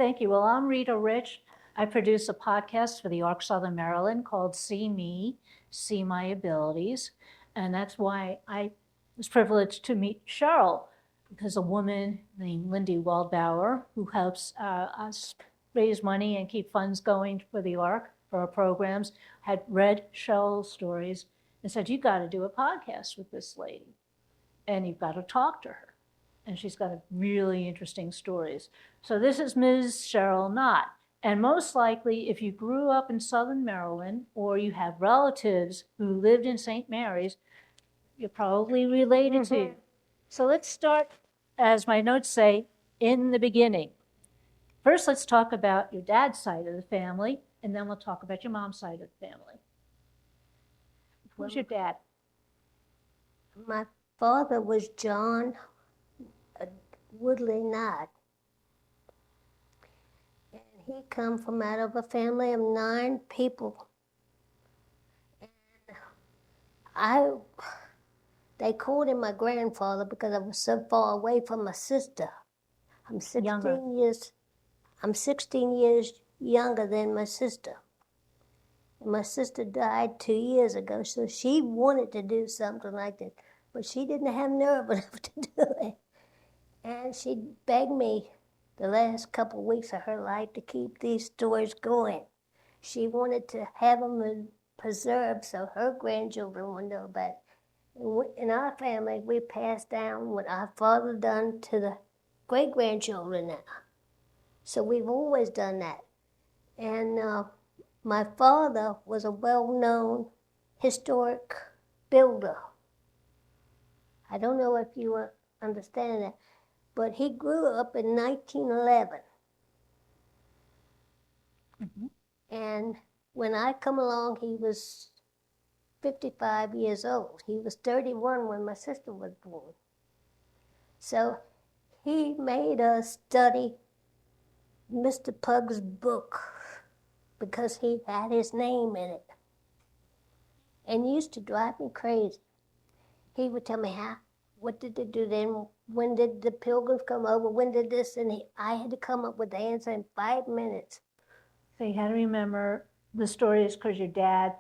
Thank you. Well, I'm Rita Rich. I produce a podcast for the Arc Southern Maryland called See Me, See My Abilities. And that's why I was privileged to meet Cheryl, because a woman named Lindy Waldbauer, who helps us raise money and keep funds going for the Arc, for our programs, had read Cheryl's stories and said, "You got to do a podcast with this lady, and you've got to talk to her. And she's got really interesting stories." So this is Ms. Cheryl Knott. And most likely, if you grew up in Southern Maryland or you have relatives who lived in St. Mary's, you're probably related to you. So let's start, as my notes say, in the beginning. First, let's talk about your dad's side of the family, and then we'll talk about your mom's side of the family. Who's your dad? My father was John Woodley Knott. And he come from out of a family of 9 people. And they called him my grandfather because I was so far away from my sister. I'm 16 years younger than my sister. And my sister died 2 years ago, so she wanted to do something like that, but she didn't have nerve enough to do it. And she begged me the last couple of weeks of her life to keep these stories going. She wanted to have them preserved so her grandchildren would know about it. In our family, we passed down what our father done to the great-grandchildren now. So we've always done that. And my father was a well-known historic builder. I don't know if you understand that, but he grew up in 1911. Mm-hmm. And when I come along, he was 55 years old. He was 31 when my sister was born. So he made us study Mr. Pug's book because he had his name in it. And it used to drive me crazy. He would tell me, what did they do then? When did the Pilgrims come over? When did this? And I had to come up with the answer in 5 minutes. So you had to remember the stories because your dad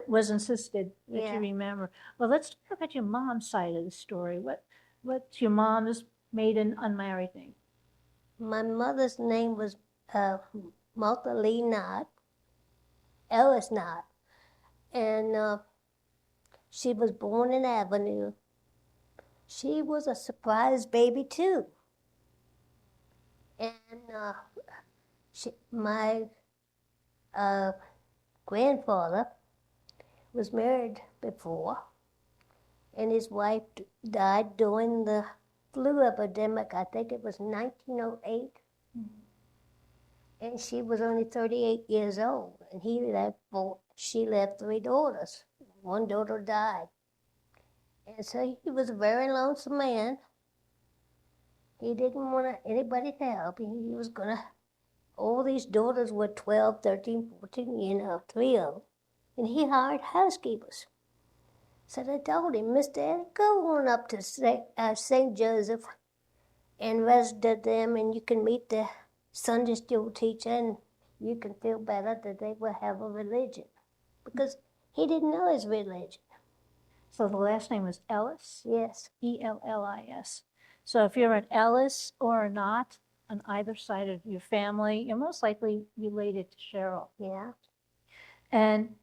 was insisted that you remember. Well, let's talk about your mom's side of the story. What's your mom's maiden unmarried name? My mother's name was Martha Lee Knott, Ellis Knott, and she was born in Avenue. She was a surprise baby too. And my grandfather was married before, and his wife died during the flu epidemic. I think it was 1908. Mm-hmm. And she was only 38 years old, and she left 3 daughters. 1 daughter died. And so he was a very lonesome man. He didn't want anybody to help. He was going to, all these daughters were 12, 13, 14, 3 of them. And he hired housekeepers. So they told him, "Mr. Eddie, go on up to St. Joseph and visit them, and you can meet the Sunday school teacher, and you can feel better that they will have a religion." Because he didn't know his religion. So the last name was Ellis? Yes. E-L-L-I-S. So if you're an Ellis or a Knott on either side of your family, you're most likely related to Cheryl. Yeah. And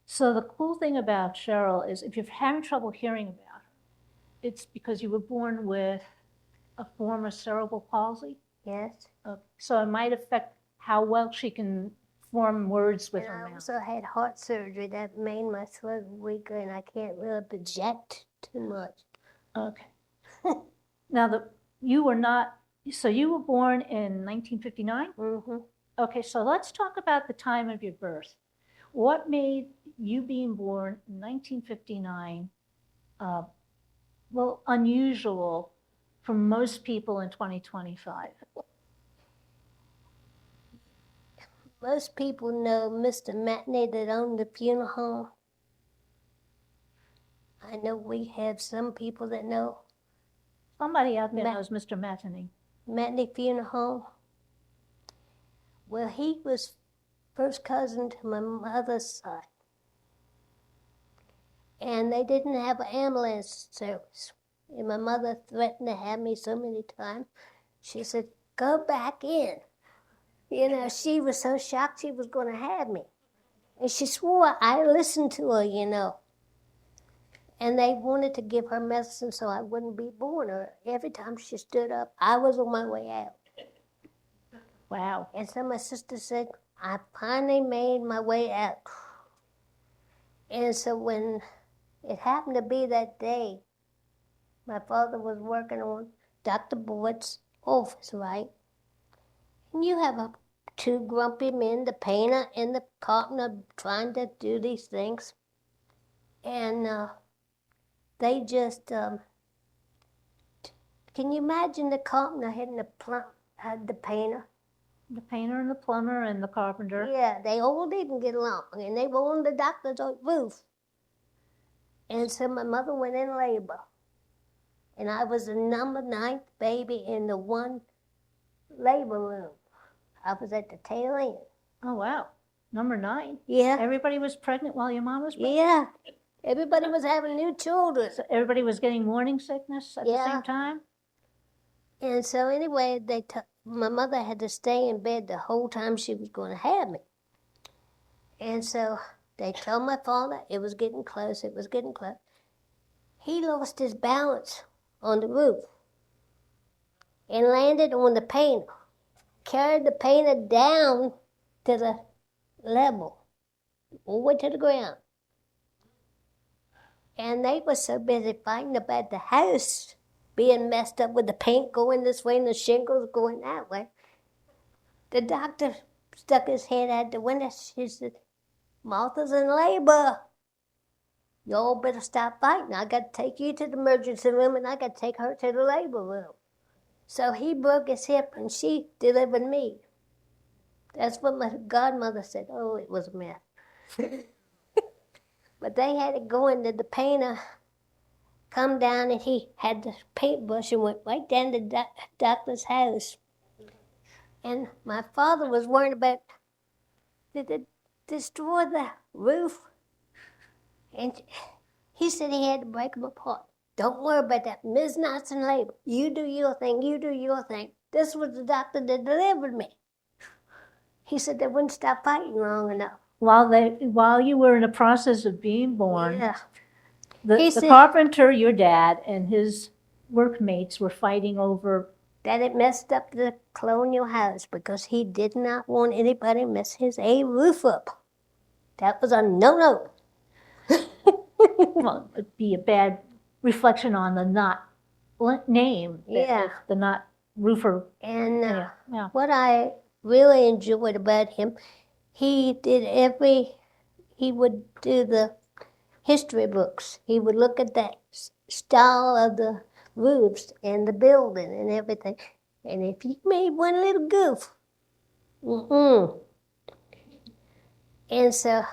so the cool thing about Cheryl is if you're having trouble hearing about her, it's because you were born with a form of cerebral palsy? Yes. So it might affect how well she can form words with her mouth. I also had heart surgery that made my throat weaker, and I can't really project too much. Okay. Now, you were born in 1959? Mm-hmm. Okay, so let's talk about the time of your birth. What made you being born in 1959 unusual for most people in 2025? Most people know Mr. Matney that owned the funeral home. I know we have some people that know. Somebody out there knows Mr. Matney. Matney Funeral Home. Well, he was first cousin to my mother's side. And they didn't have an ambulance service. And my mother threatened to have me so many times. She said, go back in. You know, she was so shocked she was going to have me. And she swore I listened to her, you know. And they wanted to give her medicine so I wouldn't be born. Or every time she stood up, I was on my way out. Wow. And so my sister said, I finally made my way out. And so when it happened to be that day, my father was working on Dr. Boyd's office, right? And you have two grumpy men, the painter and the carpenter, trying to do these things. And they just, can you imagine the carpenter hitting the painter? The painter and the plumber and the carpenter. Yeah, they all didn't get along, and they were on the doctor's roof. And so my mother went in labor, and I was the number 9th baby in the one labor room. I was at the tail end. Oh, wow. Number 9? Yeah. Everybody was pregnant while your mom was pregnant? Yeah. Everybody was having new children. So everybody was getting morning sickness at the same time? And so anyway, my mother had to stay in bed the whole time she was going to have me. And so they told my father it was getting close, it was getting close. He lost his balance on the roof and landed on the painter, carried the painter down to the level, all the way to the ground. And they were so busy fighting about the house being messed up with the paint going this way and the shingles going that way. The doctor stuck his head out the window. She said, Martha's in labor. Y'all better stop fighting. I got to take you to the emergency room and I got to take her to the labor room. So he broke his hip and she delivered me. That's what my godmother said. Oh, it was a mess. But they had it going that the painter come down and he had the paintbrush and went right down to the doctor's house. And my father was worried about, did it destroy the roof? And he said he had to break them apart. Don't worry about that. Ms. Knott's in labor. You do your thing. You do your thing. This was the doctor that delivered me. He said they wouldn't stop fighting long enough. While you were in the process of being born, yeah. the carpenter, your dad, and his workmates were fighting over that it messed up the colonial house because he did not want anybody to mess his roof up. That was a no-no. Well, it'd be a bad reflection on the Knott name. Yeah. The Knott roofer. And what I really enjoyed about him, he would do the history books. He would look at the style of the roofs and the building and everything. And if you made one little goof, And so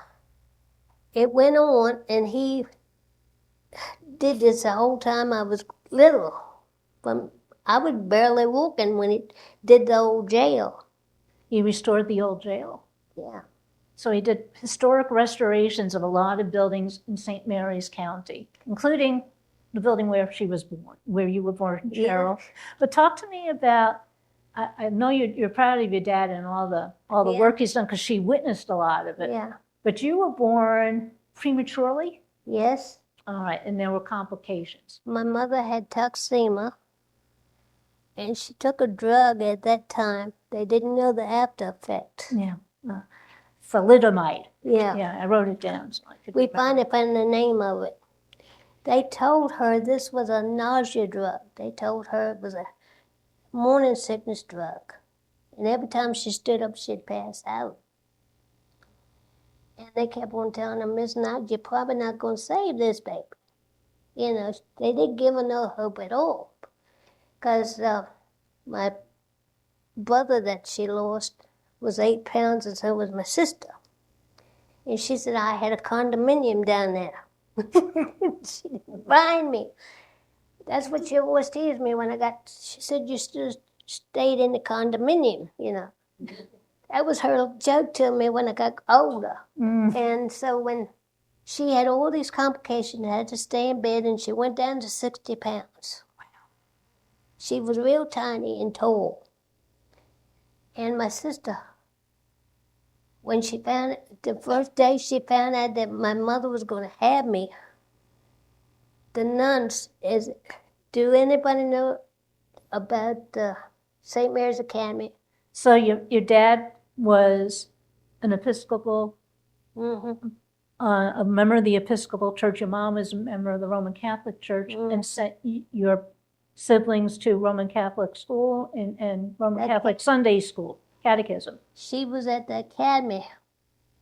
it went on, and he did this the whole time I was little. I was barely walking when he did the old jail. He restored the old jail. Yeah. So he did historic restorations of a lot of buildings in St. Mary's County, including the building where she was born, where you were born, Cheryl. Yeah. But talk to me about, I know you're proud of your dad and all the work he's done because she witnessed a lot of it. Yeah. But you were born prematurely? Yes. All right, and there were complications. My mother had toxemia, and she took a drug at that time. They didn't know the after effect. Yeah. Thalidomide. Yeah. Yeah, I wrote it down. So we finally found the name of it. They told her this was a nausea drug. They told her it was a morning sickness drug. And every time she stood up, she'd pass out. And they kept on telling her, Miss Knott, you're probably not going to save this baby. You know, they didn't give her no hope at all. Because my brother that she lost was 8 pounds, and so was my sister. And she said, I had a condominium down there. She didn't find me. That's what she always teased me when she said, you still stayed in the condominium, you know. That was her joke to me when I got older. And so when she had all these complications, had to stay in bed, and she went down to 60 pounds. She was real tiny and tall. And my sister, when she found it, the first day she found out that my mother was going to have me, the nuns, do anybody know about the St. Mary's Academy? So your dad was an Episcopal, a member of the Episcopal Church. Your mom was a member of the Roman Catholic Church, and sent your siblings to Roman Catholic school and Roman Catholic Sunday school, catechism. She was at the academy.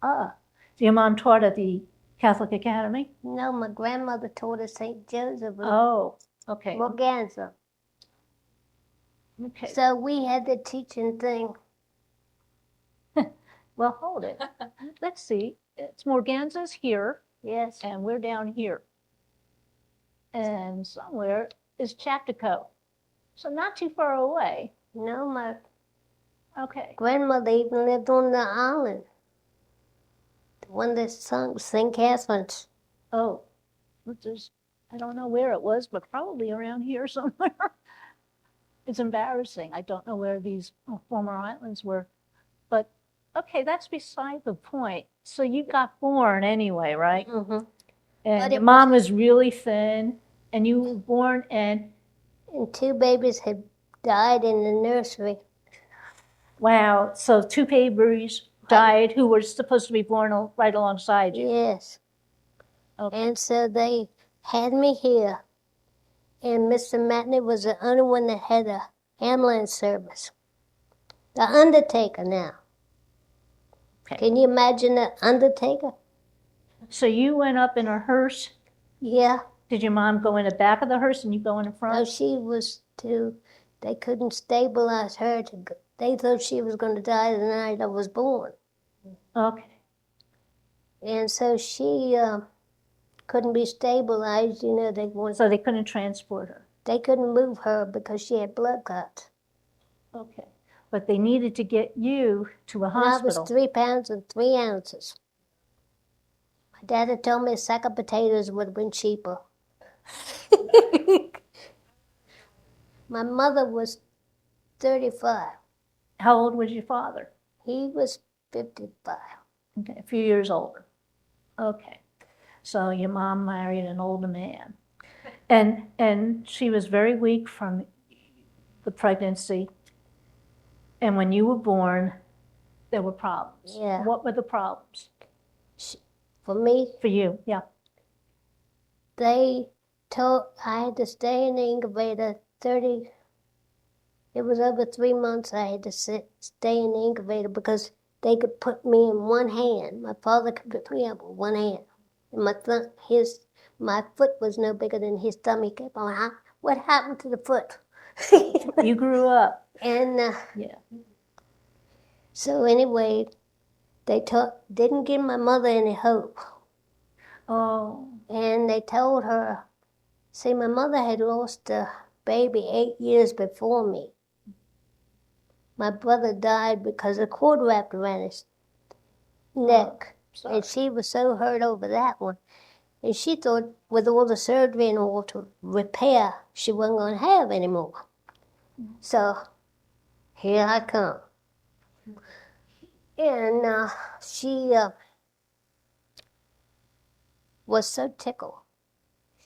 So your mom taught at the Catholic Academy? No, my grandmother taught at St. Joseph. Oh, okay. Morganza. Okay. So we had the teaching thing. Well, hold it. Let's see. It's Morganza's here. Yes. And we're down here. And somewhere is Chaptico. So not too far away. No, my grandmother even lived on the island. The one that sung St. Catherine's. Oh, I don't know where it was, but probably around here somewhere. It's embarrassing. I don't know where these former islands were. But, okay, that's beside the point. So you got born anyway, right? Mm-hmm. And your mom was really thin, and you were born and 2 babies had died in the nursery. Wow. So 2 babies died who were supposed to be born right alongside you. Yes. Okay. And so they had me here. And Mr. Matney was the only one that had a ambulance service. The undertaker now. Okay. Can you imagine the undertaker? So you went up in a hearse? Yeah. Did your mom go in the back of the hearse and you go in the front? No, she was too. They couldn't stabilize her. They thought she was going to die the night I was born. Okay. And so she couldn't be stabilized, So they couldn't transport her? They couldn't move her because she had blood clots. Okay. But they needed to get you to a hospital. And I was 3 pounds and 3 ounces. My dad had told me a sack of potatoes would have been cheaper. My mother was 35. How old was your father? He was 55. Okay, a few years older. Okay. So your mom married an older man. And she was very weak from the pregnancy. And when you were born, there were problems. Yeah. What were the problems? For me? For you, yeah. They told I had to stay in the incubator it was over 3 months I had to stay in the incubator because they could put me in one hand. My father could put me up with one hand. And my foot was no bigger than his thumb. He kept on, what happened to the foot? You grew up. And yeah. So anyway, they didn't give my mother any hope. Oh. And they told her, see, my mother had lost a baby 8 years before me. My brother died because a cord wrapped around his neck. Sorry. And she was so hurt over that one. And she thought with all the surgery and all to repair, she wasn't going to have any more. So here I come. And she was so tickled.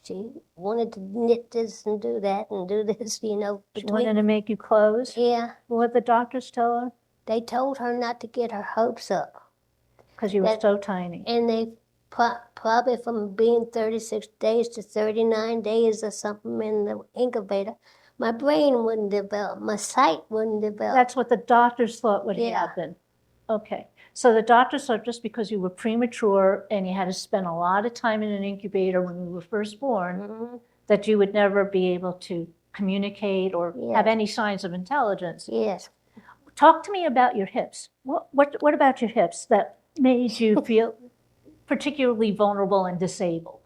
She wanted to knit this and do that and do this, She wanted to make you clothes? Yeah. What did the doctors tell her? They told her not to get her hopes up. Because you were so tiny. And they probably from being 36 days to 39 days or something in the incubator, my brain wouldn't develop, my sight wouldn't develop. That's what the doctors thought would happen. Okay. So the doctors thought just because you were premature and you had to spend a lot of time in an incubator when you were first born, that you would never be able to communicate or have any signs of intelligence. Yes. Talk to me about your hips. What about your hips that made you feel particularly vulnerable and disabled?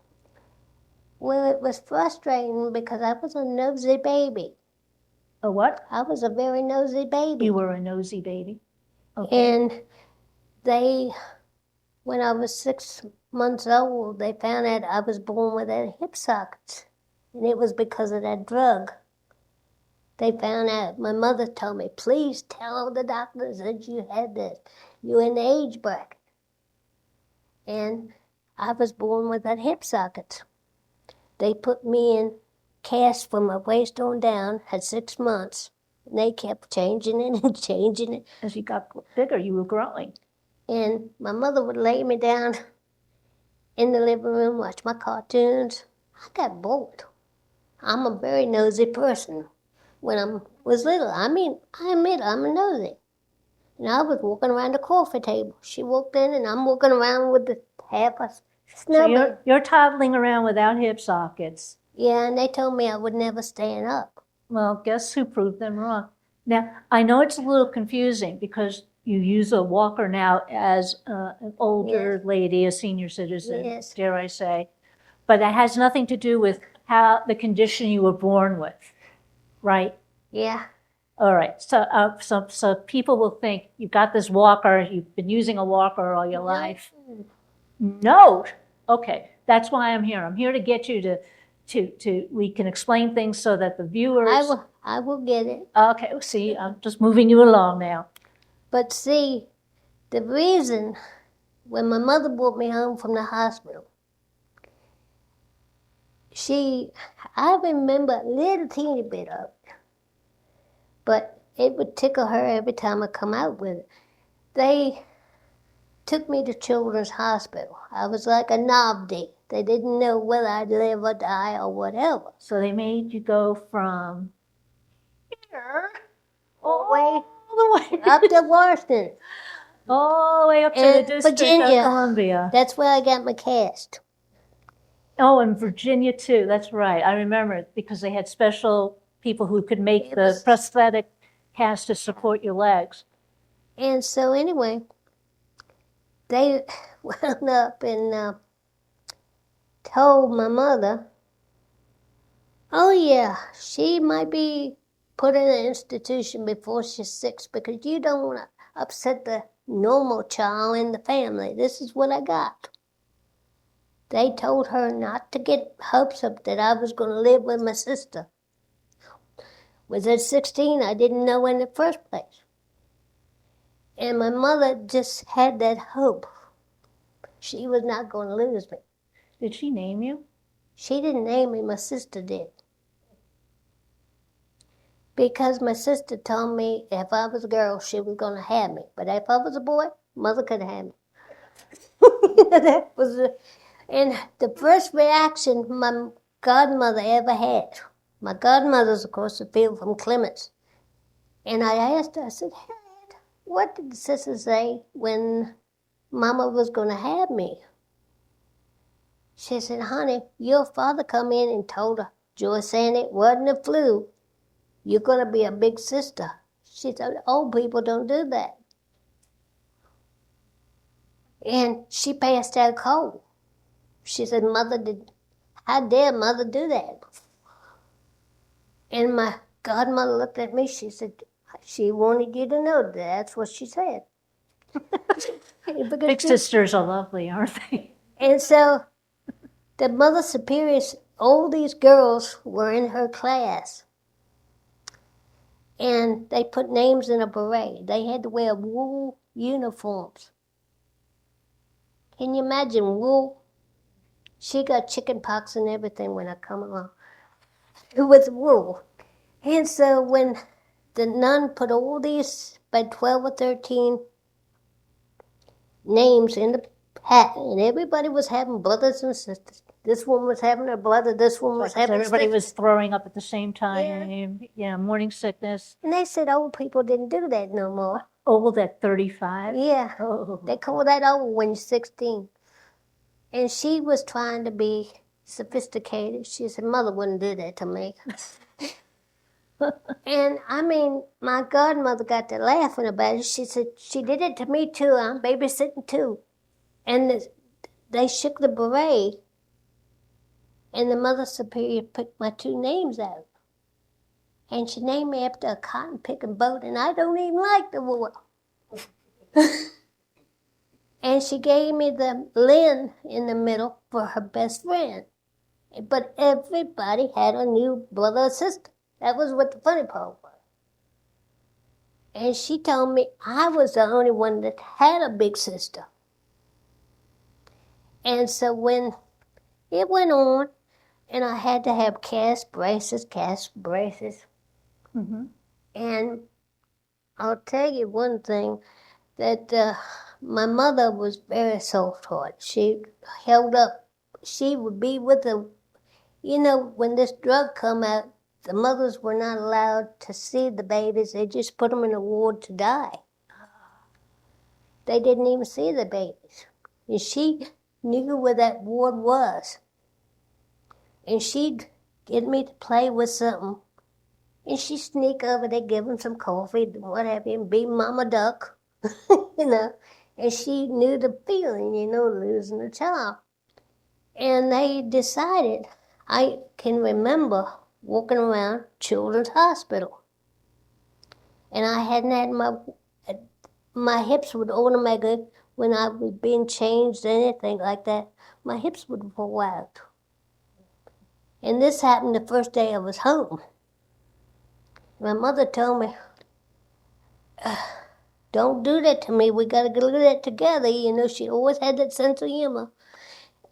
Well, it was frustrating because I was a nosy baby. A what? I was a very nosy baby. You were a nosy baby. Okay. And they, when I was 6 months old, they found out I was born without hip sockets. And it was because of that drug. They found out. My mother told me, please tell the doctors that you had this. You're in the age bracket. And I was born without hip sockets. They put me in cast from my waist on down at 6 months. And they kept changing it and changing it. As you got bigger, you were growing. And my mother would lay me down in the living room, watch my cartoons. I got bored. I'm a very nosy person. When I was little, I admit I'm a nosy. And I was walking around the coffee table. She walked in, and I'm walking around with the half a snowball. So you're toddling around without hip sockets. Yeah, and they told me I would never stand up. Well, guess who proved them wrong? Now, I know it's a little confusing because you use a walker now as an older lady, a senior citizen, dare I say. But that has nothing to do with how the condition you were born with, right? Yeah. All right. So people will think you've got this walker, you've been using a walker all your life. No. Okay. That's why I'm here. I'm here to get you to we can explain things so that the viewers. I will get it. Okay. See, I'm just moving you along now. But see, the reason when my mother brought me home from the hospital, I remember a little teeny bit of it, but it would tickle her every time I come out with it. They took me to Children's Hospital. I was like a novelty. They didn't know whether I'd live or die or whatever. So they made you go from here all the way up to Washington. All the way up to the District Virginia, of Columbia. That's where I got my cast. Oh, and Virginia too. That's right. I remember it because they had special people who could make the prosthetic cast to support your legs. And so anyway, they wound up and told my mother, oh yeah, she might be put in an institution before she's 6 because you don't want to upset the normal child in the family. This is what I got. They told her not to get hopes up that I was going to live with my sister. Was at 16, I didn't know in the first place. And my mother just had that hope. She was not going to lose me. Did she name you? She didn't name me, my sister did. Because my sister told me if I was a girl, she was going to have me. But if I was a boy, mother could have me. That was and the first reaction my godmother ever had. My godmother's, of course, a field from Clements. And I asked her, I said, Harriet, what did the sister say when Mama was going to have me? She said, honey, your father come in and told her, Joyce saying it wasn't a flu. You're going to be a big sister. She said, old people don't do that. And she passed out cold. She said, how dare Mother do that? And my godmother looked at me. She said, she wanted you to know that. That's what she said. Big sisters are lovely, aren't they? And so the Mother Superiors, all these girls were in her class. And they put names in a beret. They had to wear wool uniforms. Can you imagine wool? She got chicken pox and everything when I come along with wool. And so when the nun put all these, by 12 or 13 names in the hat, and everybody was having brothers and sisters. This one was having a brother, this one was having everybody was throwing up at the same time. Yeah, morning sickness. And they said old people didn't do that no more. Old at 35? Yeah. Oh. They call that old when you're 16. And she was trying to be sophisticated. She said, Mother wouldn't do that to me. And I mean, my godmother got to laughing about it. She said, she did it to me too. I'm babysitting too. And they shook the beret. And the Mother Superior picked my 2 names out. And she named me after a cotton picking boat. And I don't even like the war. And she gave me the Lynn in the middle for her best friend. But everybody had a new brother or sister. That was what the funny part was. And she told me I was the only one that had a big sister. And so when it went on, and I had to have cast braces. Mm-hmm. And I'll tell you one thing, that my mother was very soft-hearted. She held up. She would be with the, when this drug come out, the mothers were not allowed to see the babies. They just put them in a ward to die. They didn't even see the babies. And she knew where that ward was. And she'd get me to play with something. And she'd sneak over there, give them some coffee, what have you, and be Mama Duck, And she knew the feeling, losing a child. And they decided, I can remember walking around Children's Hospital. And I hadn't had my hips would automatically, when I was being changed or anything like that, my hips would fall out. And this happened the first day I was home. My mother told me, don't do that to me. We got to do that together. She always had that sense of humor.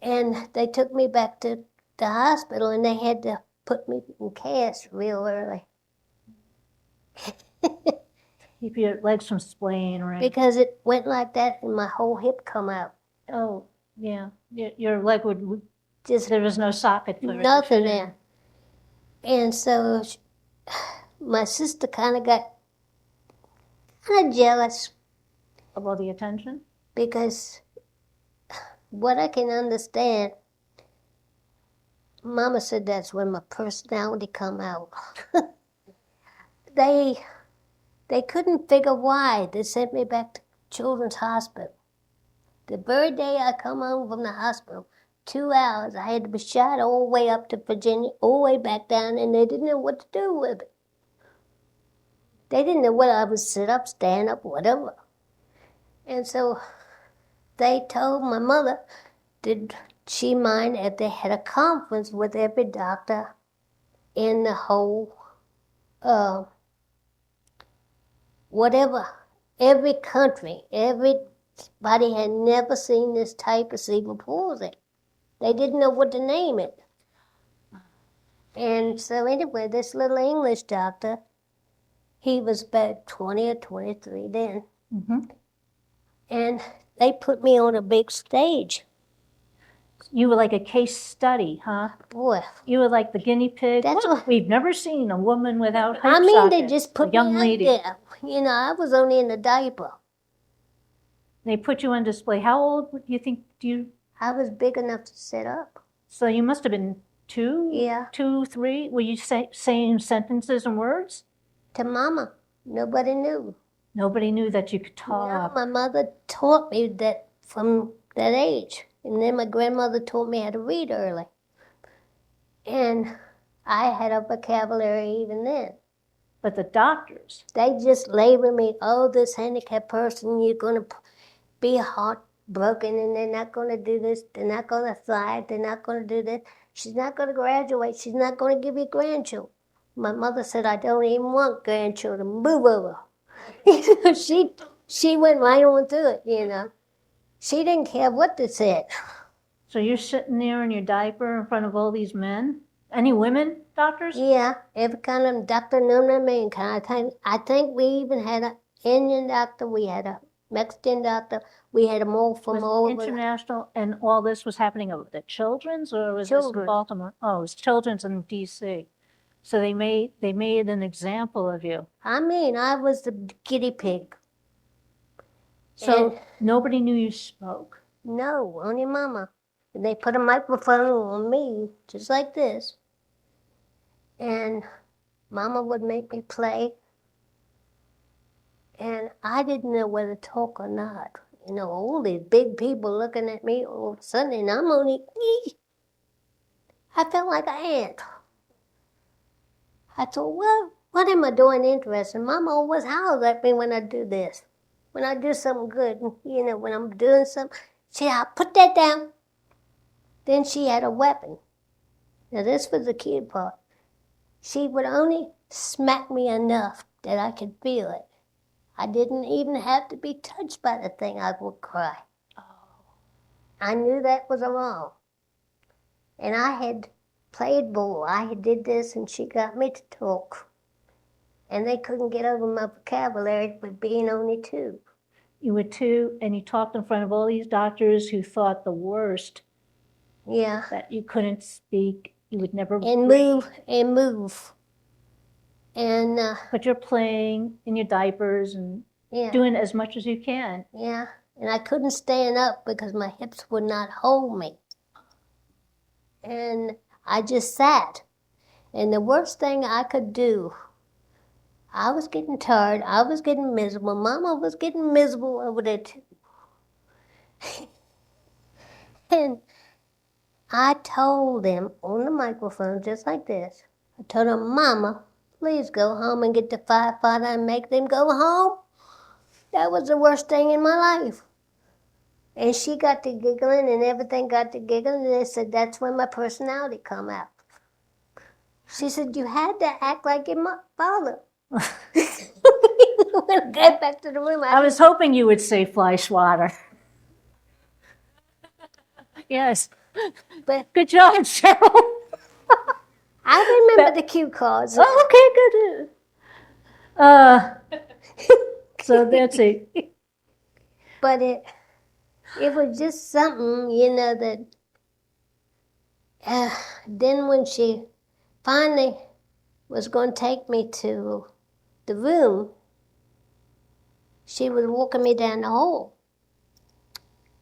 And they took me back to the hospital, and they had to put me in cast real early. Keep your legs from splaying, right? Because it went like that, and my whole hip come out. Oh, yeah. Your leg would Just there was no socket for it. nothing there. And so my sister kind of got jealous. Of all the attention? Because what I can understand, Mama said that's when my personality come out. They couldn't figure why. They sent me back to Children's Hospital. The very day I come home from the hospital, 2 hours, I had to be shot all the way up to Virginia, all the way back down, and they didn't know what to do with it. They didn't know whether I would sit up, stand up, whatever. And so they told my mother, did she mind if they had a conference with every doctor in the whole, every country, everybody had never seen this type of cerebral palsy. They didn't know what to name it. And so anyway, this little English doctor, he was about 20 or 23 then. Mm-hmm. And they put me on a big stage. You were like a case study, huh? Boy. You were like the guinea pig. That's Look, what, we've never seen a woman without hip I mean, sockets. they just put a young me lady. out there. I was only in a diaper. They put you on display. How old do you think I was big enough to sit up. So you must have been 2? Yeah. 2, 3? Were you saying sentences and words? To Mama. Nobody knew. Nobody knew that you could talk. No, my mother taught me that from that age. And then my grandmother taught me how to read early. And I had a vocabulary even then. But the doctors, they just labeled me, this handicapped person, you're going to be heartbroken, and they're not going to do this, they're not going to thrive, they're not going to do this. She's not going to graduate, she's not going to give you grandchildren. My mother said, I don't even want grandchildren, move over. She went right on through it, She didn't care what they said. So you're sitting there in your diaper in front of all these men? Any women doctors? Yeah, every kind of doctor known to mankind. I think we even had an Indian doctor, we had a Mexican doctor, we had them all from all over. International, and all this was happening over the Children's, or was this in Baltimore? Oh, it was Children's in D.C. So they made an example of you. I mean, I was the guinea pig. So nobody knew you spoke? No, only Mama. And they put a microphone on me, just like this. And Mama would make me play. And I didn't know whether to talk or not. All these big people looking at me all of a sudden, and I'm only, I felt like an ant. I thought, well, what am I doing interesting? Mama always howls at me when I do this. when I do something good, you know, when I'm doing something, I'll put that down. Then she had a weapon. Now this was the cute part. She would only smack me enough that I could feel it. I didn't even have to be touched by the thing. I would cry. Oh. I knew that was wrong. And I had played ball. I had did this, and she got me to talk. And they couldn't get over my vocabulary with being only 2. You were 2, and you talked in front of all these doctors who thought the worst. Yeah. That you couldn't speak, you would never move. And but you're playing in your diapers and doing as much as you can. Yeah, and I couldn't stand up because my hips would not hold me. And I just sat. And the worst thing I could do, I was getting tired, I was getting miserable, Mama was getting miserable over there too. And I told them on the microphone, just like this, I told them, Mama, please go home and get the firefighter and make them go home. That was the worst thing in my life. And she got to giggling, and everything got to giggling, and they said, that's when my personality come out. She said, you had to act like your father. When I got back to the room, I was hoping you would say fly swatter. Yes. But good job, Cheryl. I remember the cue cards. Oh, okay, good. So that's it. But it was just something, you know, that then when she finally was going to take me to the room, she was walking me down the hall.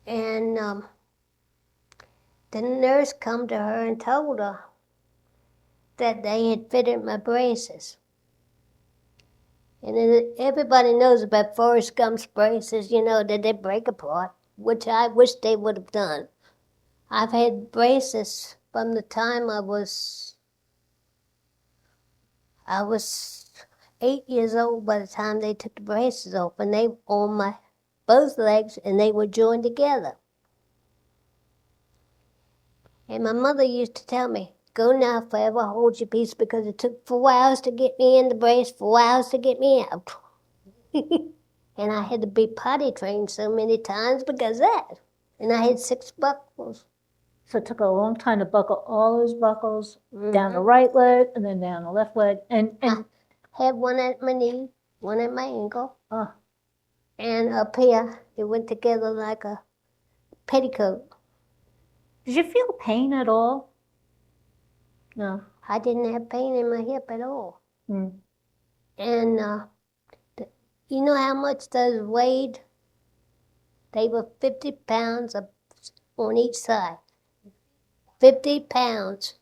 And the nurse come to her and told her that they had fitted my braces. And everybody knows about Forrest Gump's braces, you know, that they break apart, which I wish they would have done. I've had braces from the time I was 8 years old by the time they took the braces off, and they were on my both legs, and they were joined together. And my mother used to tell me, go now, forever hold your peace, because it took 4 hours to get me in the brace, 4 hours to get me out. And I had to be potty trained so many times because of that. And I had 6 buckles. So it took a long time to buckle all those buckles down the right leg and then down the left leg. And I had one at my knee, one at my ankle, and up here, it went together like a petticoat. Did you feel pain at all? No. I didn't have pain in my hip at all. And you know how much those weighed? They were 50 pounds on each side. 50 pounds.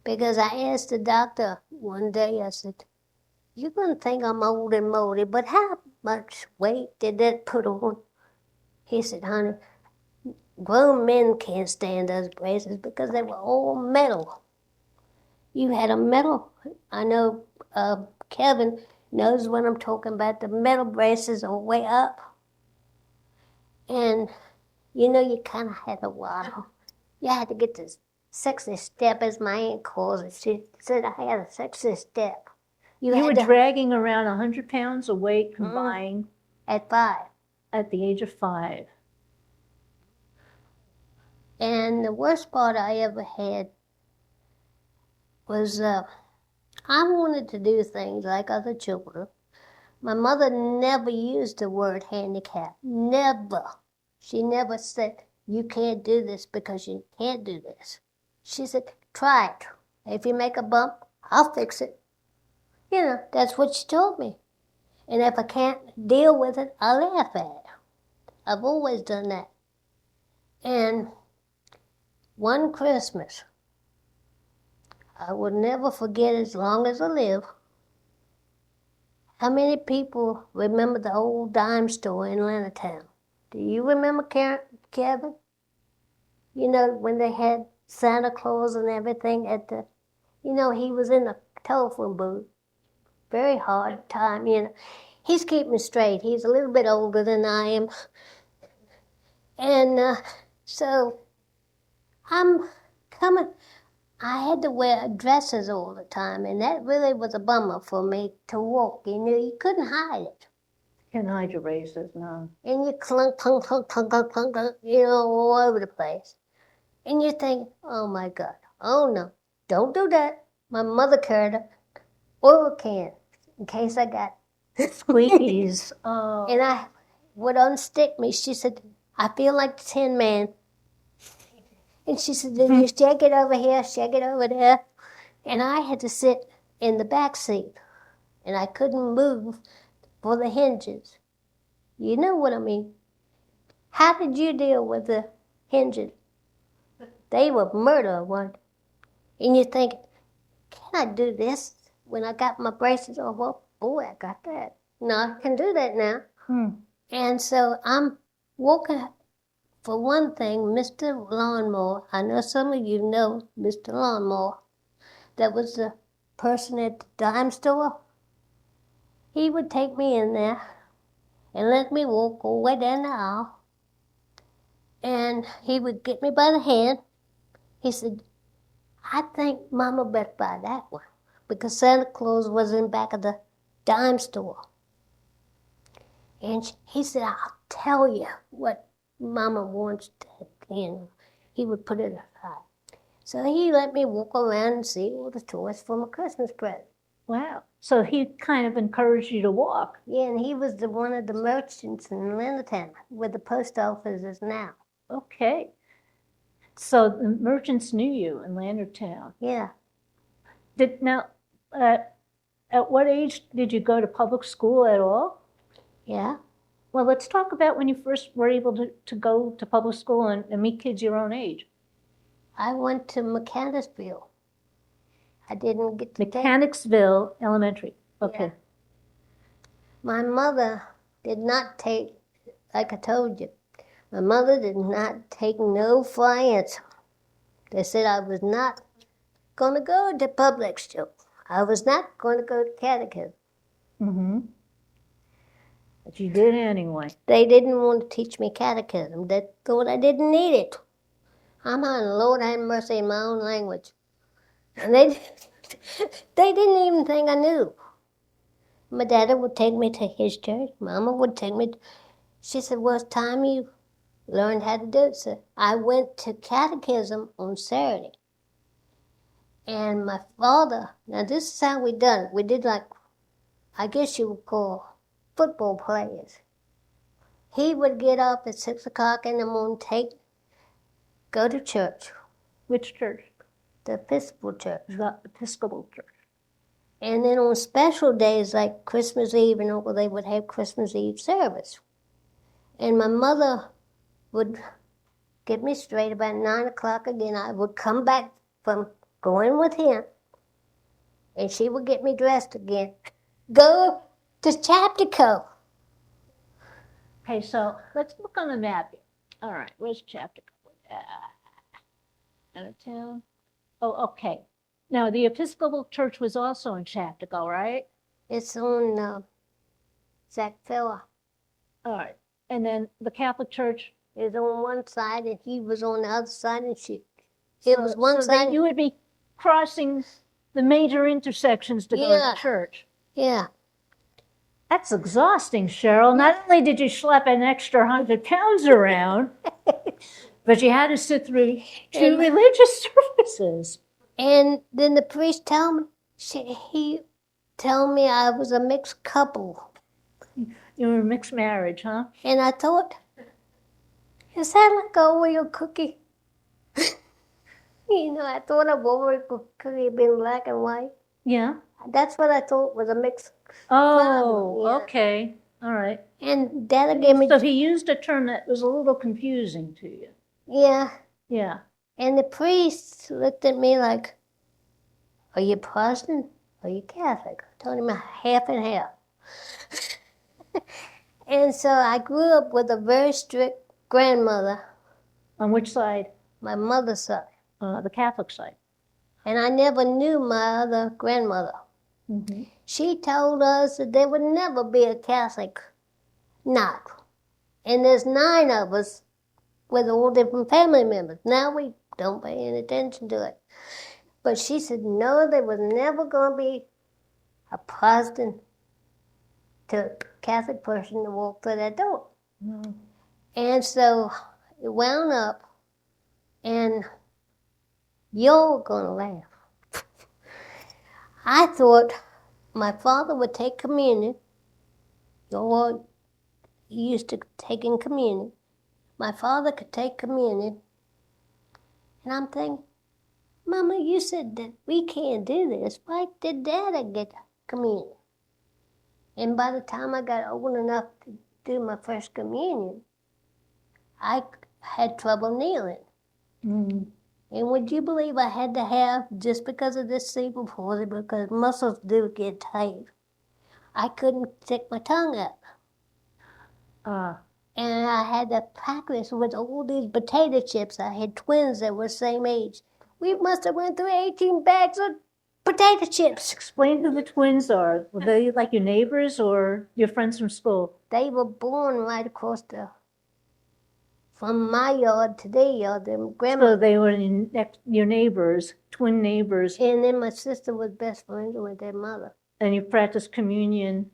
Because I asked the doctor one day, I said, you're going to think I'm old and moldy, but how much weight did that put on? He said, honey, grown men can't stand those braces because they were all metal. You had a metal, I know Kevin knows what I'm talking about, the metal braces are way up. And, you know, you kind of had a waddle. You had to get this sexy step, as my aunt calls it. She said I had a sexy step. You were dragging around 100 pounds of weight combined. At 5. At the age of 5. And the worst part I ever had was I wanted to do things like other children. My mother never used the word handicap. Never. She never said, you can't do this because you can't do this. She said, try it. If you make a bump, I'll fix it. You know, that's what she told me. And if I can't deal with it, I'll laugh at it. I've always done that. And one Christmas, I will never forget as long as I live, how many people remember the old dime store in Leonardtown? Do you remember, Kevin? You know, when they had Santa Claus and everything at the, you know, he was in the telephone booth. Very hard time, you know. He's keeping straight. He's a little bit older than I am. And so I'm coming. I had to wear dresses all the time, and that really was a bummer for me to walk. You couldn't hide it. Can't hide your braces, no. And you clunk, clunk, clunk, clunk, clunk, clunk, clunk, all over the place. And you think, oh my God, oh no, don't do that. My mother carried an oil can in case I got Squeakies. Oh. And I would unstick me. She said, I feel like the Tin Man. And she said, then you shake it over here, shake it over there. And I had to sit in the back seat. And I couldn't move for the hinges. You know what I mean? How did you deal with the hinges? They were murder, one. And you think, can I do this when I got my braces? Oh, well, boy, I got that. No, I can do that now. And so I'm walking. For one thing, Mr. Lawnmower, I know some of you know Mr. Lawnmower. That was the person at the dime store. He would take me in there and let me walk all the way down the aisle. And he would get me by the hand. He said, I think Mama better buy that one because Santa Claus was in back of the dime store. And he said, I'll tell you what Mama wants to, he would put it aside. So he let me walk around and see all the toys for my Christmas present. Wow. So he kind of encouraged you to walk. Yeah, and he was one of the merchants in Leonardtown, where the post office is now. Okay. So the merchants knew you in Leonardtown. Yeah. At what age did you go to public school at all? Yeah. Well, let's talk about when you first were able to go to public school and meet kids your own age. I went to Mechanicsville. I didn't get to Mechanicsville Elementary. Okay. Yeah. My mother did not take, like I told you, my mother did not take no for an answer. They said I was not going to go to public school. I was not going to go to catechism. Mm-hmm. But you did anyway. They didn't want to teach me catechism. They thought I didn't need it. I'm on Lord have mercy in my own language. And they didn't even think I knew. My daddy would take me to his church. Mama would take me. She said, well, it's time you learned how to do it. So I went to catechism on Saturday. And my father, now this is how we done it. We did like, I guess you would call football players. He would get up at 6 o'clock in the morning, go to church. Which church? The Episcopal Church. The Episcopal Church. And then on special days like Christmas Eve and all, they would have Christmas Eve service. And my mother would get me straight about 9 o'clock again. I would come back from going with him, and she would get me dressed again. Go to Chaptico. Okay, so let's look on the map here. All right, where's Chaptico? Out of town. Oh, okay. Now, the Episcopal Church was also in Chaptico, right? It's on Zachvilla. All right. And then the Catholic Church is on one side, and he was on the other side, and it was one side. So you would be crossing the major intersections to go to church. Yeah. That's exhausting, Cheryl. Not only did you schlep an extra 100 pounds around, but you had to sit through two religious services. And then the priest he told me I was a mixed couple. You were a mixed marriage, huh? And I thought, is that like an Oreo cookie? I thought a Oreo cookie had been black and white. Yeah. That's what I thought was a mixed couple. Yeah. Okay. All right. And Dad gave me... So he used a term that was a little confusing to you. Yeah. Yeah. And the priest looked at me like, are you Protestant or are you Catholic? I told him half and half. And so I grew up with a very strict grandmother. On which side? My mother's side. The Catholic side. And I never knew my other grandmother. Mm-hmm. She told us that there would never be a Catholic Knott. And there's 9 of us with all different family members. Now we don't pay any attention to it. But she said, no, there was never going to be a Protestant to Catholic person to walk through that door. Mm. And so it wound up, and you're going to laugh. I thought my father would take communion. You're used to taking communion. My father could take communion. And I'm thinking, Mama, you said that we can't do this. Why did Daddy get communion? And by the time I got old enough to do my first communion, I had trouble kneeling. Mm. And would you believe I had to have, just because of this cerebral palsy, because muscles do get tight, I couldn't stick my tongue up. And I had to practice with all these potato chips. I had twins that were the same age. We must have went through 18 bags of potato chips. Explain who the twins are. Were they like your neighbors or your friends from school? They were born right across from my yard to their yard. Their grandma. So they were your neighbors, twin neighbors. And then my sister was best friends with their mother. And you practiced communion,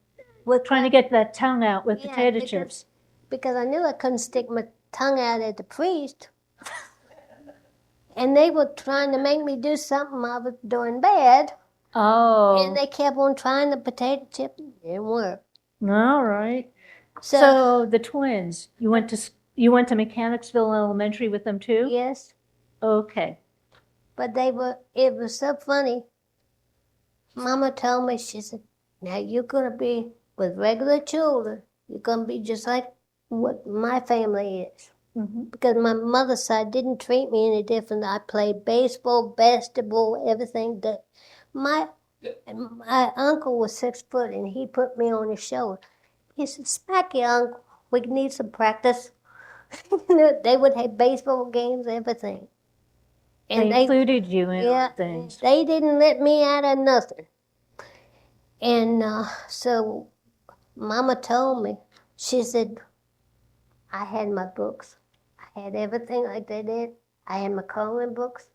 trying to get that tongue out with potato chips. Because I knew I couldn't stick my tongue out at the priest. And they were trying to make me do something I was doing bad. Oh. And they kept on trying the potato chip. It didn't work. All right. So the twins, you went to Mechanicsville Elementary with them too? Yes. Okay. But it was so funny. Mama told me, she said, now you're going to be with regular children. You're going to be just like what my family is. Mm-hmm. Because my mother's side didn't treat me any different. I played baseball, basketball, everything. My uncle was 6 foot, and he put me on his shoulder. He said, smack your uncle. We need some practice. They would have baseball games, everything. And they included you in things. They didn't let me out of nothing. And so Mama told me, she said, I had my books. I had everything like they did. I had my coloring books.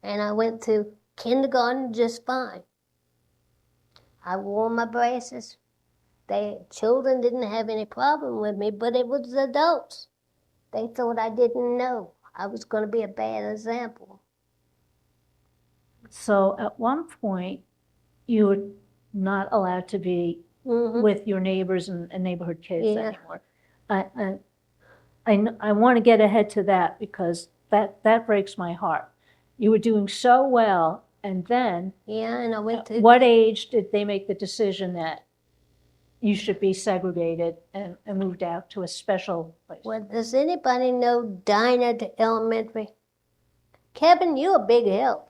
And I went through kindergarten just fine. I wore my braces. Children didn't have any problem with me, but it was adults. They thought I didn't know. I was going to be a bad example. So at one point, you were not allowed to be with your neighbors and neighborhood kids anymore. I want to get ahead to that because that breaks my heart. You were doing so well, and then and I went to what age did they make the decision that you should be segregated and moved out to a special place? Well, does anybody know Dinah Elementary? Kevin, you're a big help.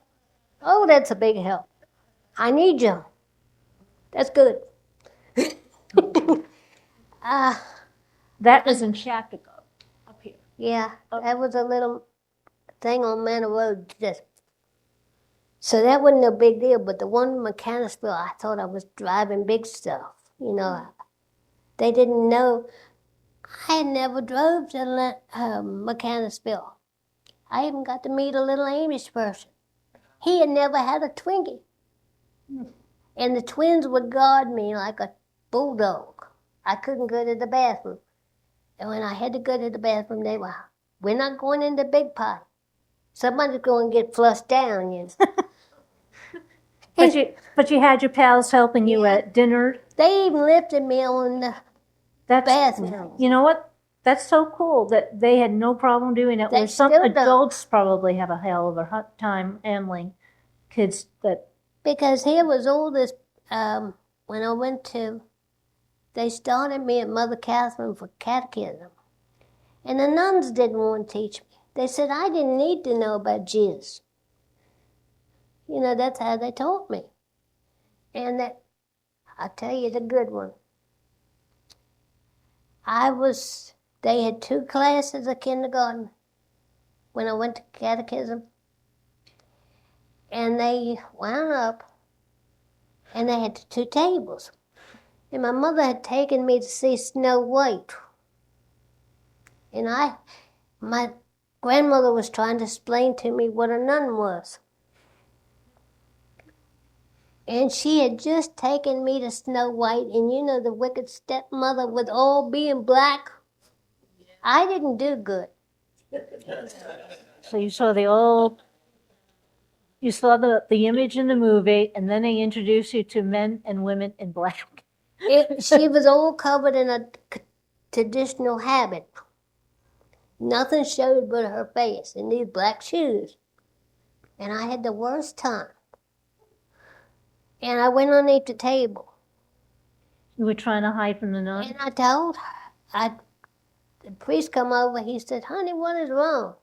Oh, that's a big help. I need you. That's good. That was in Chacago, up here. Yeah, that was a little thing on Manor Road. So that wasn't no big deal, but the one in Mechanicsville, I thought I was driving big stuff. You know, they didn't know. I had never drove to Mechanicsville. I even got to meet a little Amish person. He had never had a Twinkie. And the twins would guard me like a bulldog. I couldn't go to the bathroom. And when I had to go to the bathroom, they were, we're not going in the big pot. Somebody's going to get flushed down, you know. But you had your pals helping you at dinner? They even lifted me on the bathroom. You know what? That's so cool that they had no problem doing it. Where some adults probably have a hell of a time handling kids that... Because here was all this, when I went to, they started me at Mother Catherine for catechism. And the nuns didn't want to teach me. They said I didn't need to know about Jesus. You know, that's how they taught me. And I'll tell you the good one. They had 2 classes of kindergarten when I went to catechism. And they wound up, and they had 2 tables. And my mother had taken me to see Snow White. And my grandmother was trying to explain to me what a nun was. And she had just taken me to Snow White, and you know the wicked stepmother with all being black. I didn't do good. So you saw the image in the movie, and then they introduced you to men and women in black. She was all covered in a traditional habit. Nothing showed but her face and these black shoes. And I had the worst time. And I went underneath the table. You were trying to hide from the nun? And I told her, the priest come over, he said, honey, what is wrong?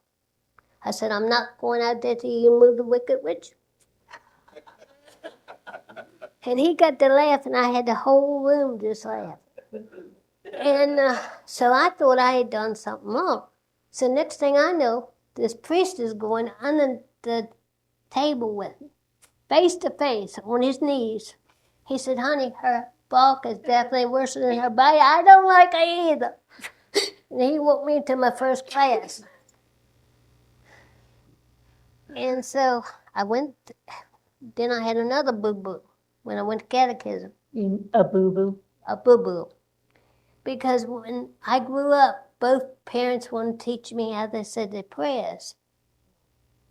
I said, I'm not going out there till you move the wicked witch. And he got to laugh, and I had the whole room just laugh. And so I thought I had done something wrong. So next thing I know, this priest is going under the table with me, face to face, on his knees. He said, honey, her bulk is definitely worse than her body. I don't like her either. And he walked me to my first class. And so I went, then I had another boo-boo when I went to catechism. A boo-boo? A boo-boo. Because when I grew up, both parents wanted to teach me how they said their prayers.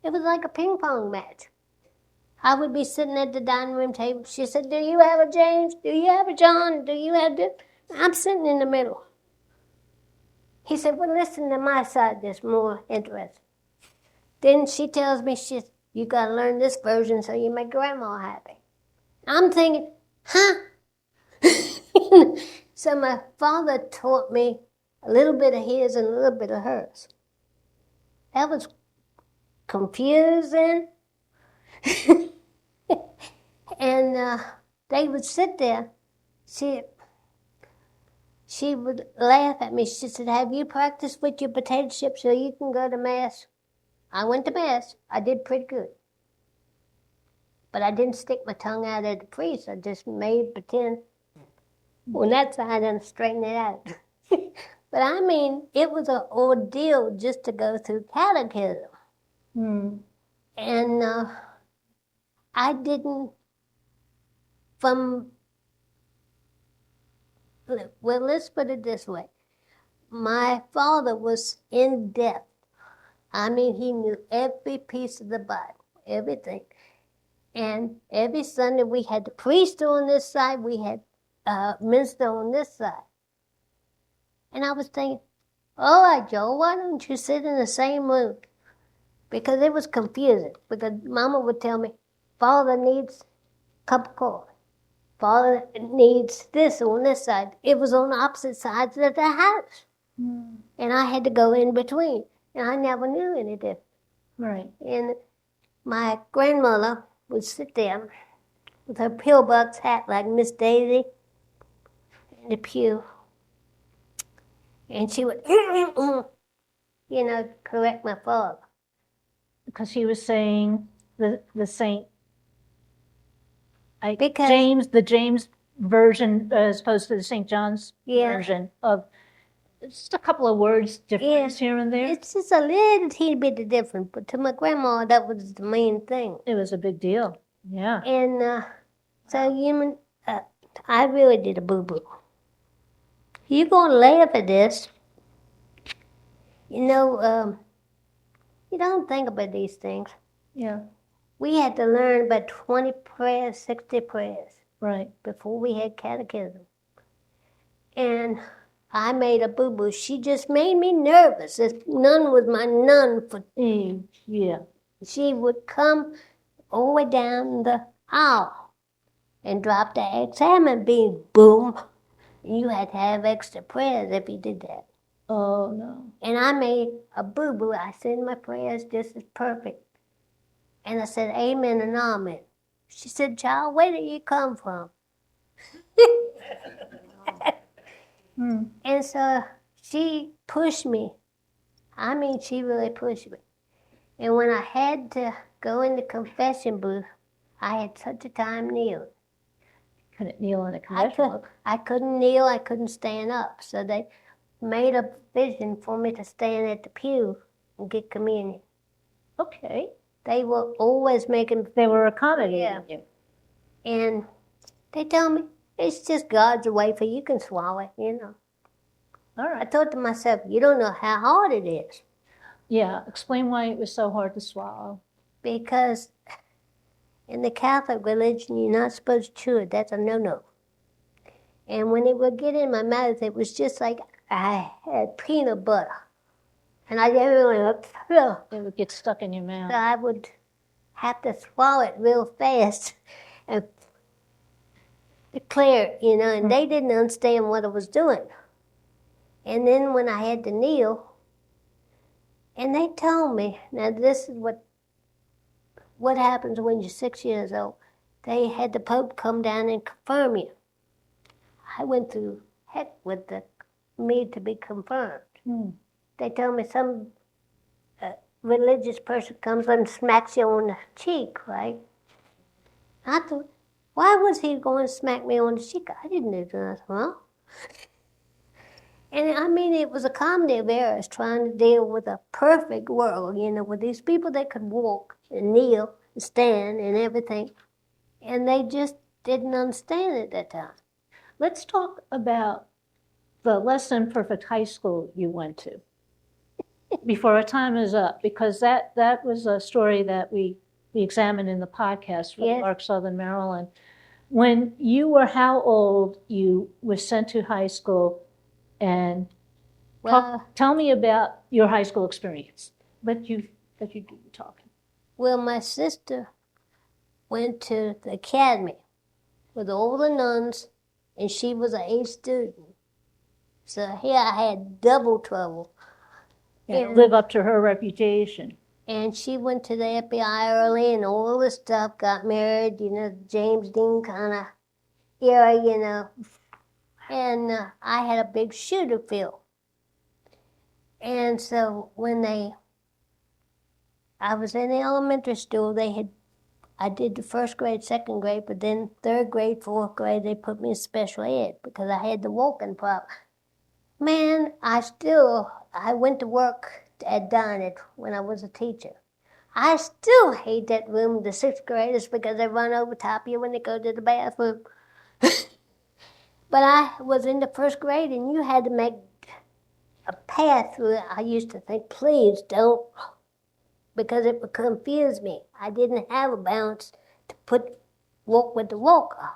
It was like a ping pong match. I would be sitting at the dining room table. She said, do you have a James? Do you have a John? Do you have this? I'm sitting in the middle. He said, well, listen to my side. That's more interesting. Then she tells me, you got to learn this version so you make grandma happy. I'm thinking, huh? So my father taught me a little bit of his and a little bit of hers. That was confusing. And they would sit there. She would laugh at me. She said, have you practiced with your potato chips so you can go to Mass? I went to Mass. I did pretty good. But I didn't stick my tongue out at the priest. I just made pretend on that side and straighten it out. But I mean, it was an ordeal just to go through catechism. And I didn't, well, let's put it this way. My father was in depth. I mean, he knew every piece of the Bible, everything. And every Sunday we had the priest on this side, we had minister on this side. And I was thinking, all right, Joe, why don't you sit in the same room? Because it was confusing. Because Mama would tell me, Father needs a cup of coffee. Father needs this on this side. It was on opposite sides of the house. And I had to go in between. And I never knew any difference. Right. And my grandmother would sit there with her pillbox hat like Miss Daisy in the pew. And she would, correct my father. Because he was saying the saint, Because the James version as opposed to the St. John's version of just a couple of words difference here and there. It's just a little teeny bit different, but to my grandma, that was the main thing. It was a big deal, yeah. And so I really did a boo-boo. You're going to laugh at this. You don't think about these things. Yeah. We had to learn about 20 prayers, 60 prayers. Right. Before we had catechism. And I made a boo-boo. She just made me nervous. This nun was my nun for yeah. She would come all the way down the aisle and drop the examen bean, boom. You had to have extra prayers if you did that. Oh, no. And I made a boo-boo. I said my prayers just as perfect. And I said amen and amen. She said, child, where did you come from? And so she pushed me. I mean, she really pushed me. And when I had to go in the confession booth, I had such a time kneeling. couldn't kneel in a conventional. I couldn't kneel, I couldn't stand up. So they made a provision for me to stand at the pew and get communion. Okay. They were always making... They were accommodating you. And they tell me, it's just God's way for you can swallow it, you know. All I right. thought to myself, you don't know how hard it is. Yeah. Explain why it was so hard to swallow. Because in the Catholic religion, you're not supposed to chew it. That's a no-no. And when it would get in my mouth, it was just like I had peanut butter. And I didn't really feel. It would get stuck in your mouth. So I would have to swallow it real fast and clear it, you know, and they didn't understand what I was doing. And then when I had to kneel, and they told me, now this is what happens when you're 6 years old. They had the Pope come down and confirm you. I went through heck with me to be confirmed. They told me some religious person comes and smacks you on the cheek, right? I thought, why was he going to smack me on the cheek? I didn't do nothing wrong. And I mean, it was a comedy of errors trying to deal with a perfect world, you know, with these people that could walk and kneel and stand and everything. And they just didn't understand at that time. Let's talk about the less than perfect high school you went to before our time is up, because that was a story that we examined in the podcast for Yes. Arc Southern Maryland. When you were how old, you were sent to high school, and Well, tell me about your high school experience. But you do the talking. well, my sister went to the academy with all the nuns, and she was an A student. So here I had double trouble. And live up to her reputation. And she went to the FBI early and all this stuff, got married, you know, James Dean kind of era, you know. And I had a big shoe to fill. And so when I was in the elementary school, I did the first grade, second grade, but then third grade, fourth grade, they put me in special ed because I had the walking problem. Man, I went to work at Dinah when I was a teacher. I still hate that room, the sixth graders, because they run over top of you when they go to the bathroom. But I was in the first grade, and you had to make a path through it. I used to think, please don't, because it would confuse me. I didn't have a balance to walk with the walker.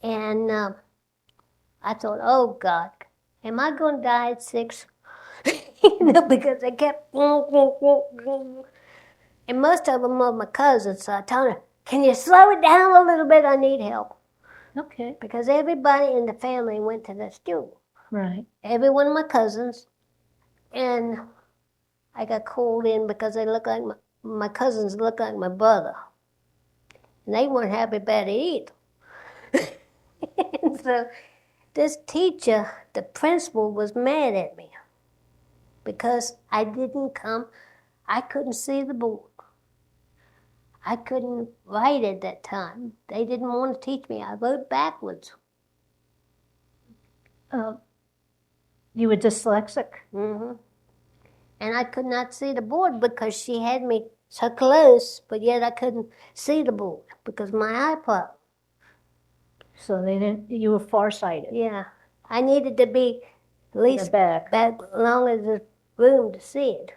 And I thought, oh God, am I going to die at 6? You know, because they kept, and most of them were my cousins. So I told her, can you slow it down a little bit? I need help. Okay. Because everybody in the family went to the school. Right. Every one of my cousins. And I got called in because they look like my cousins look like my brother. And they weren't happy about it either. And so this teacher, the principal, was mad at me because I didn't come. I couldn't see the board. I couldn't write at that time. They didn't want to teach me. I wrote backwards. You were dyslexic? Mm-hmm. And I could not see the board because she had me so close, but yet I couldn't see the board because of my eye problem. So you were farsighted. Yeah. I needed to be at least back long as the room to see it.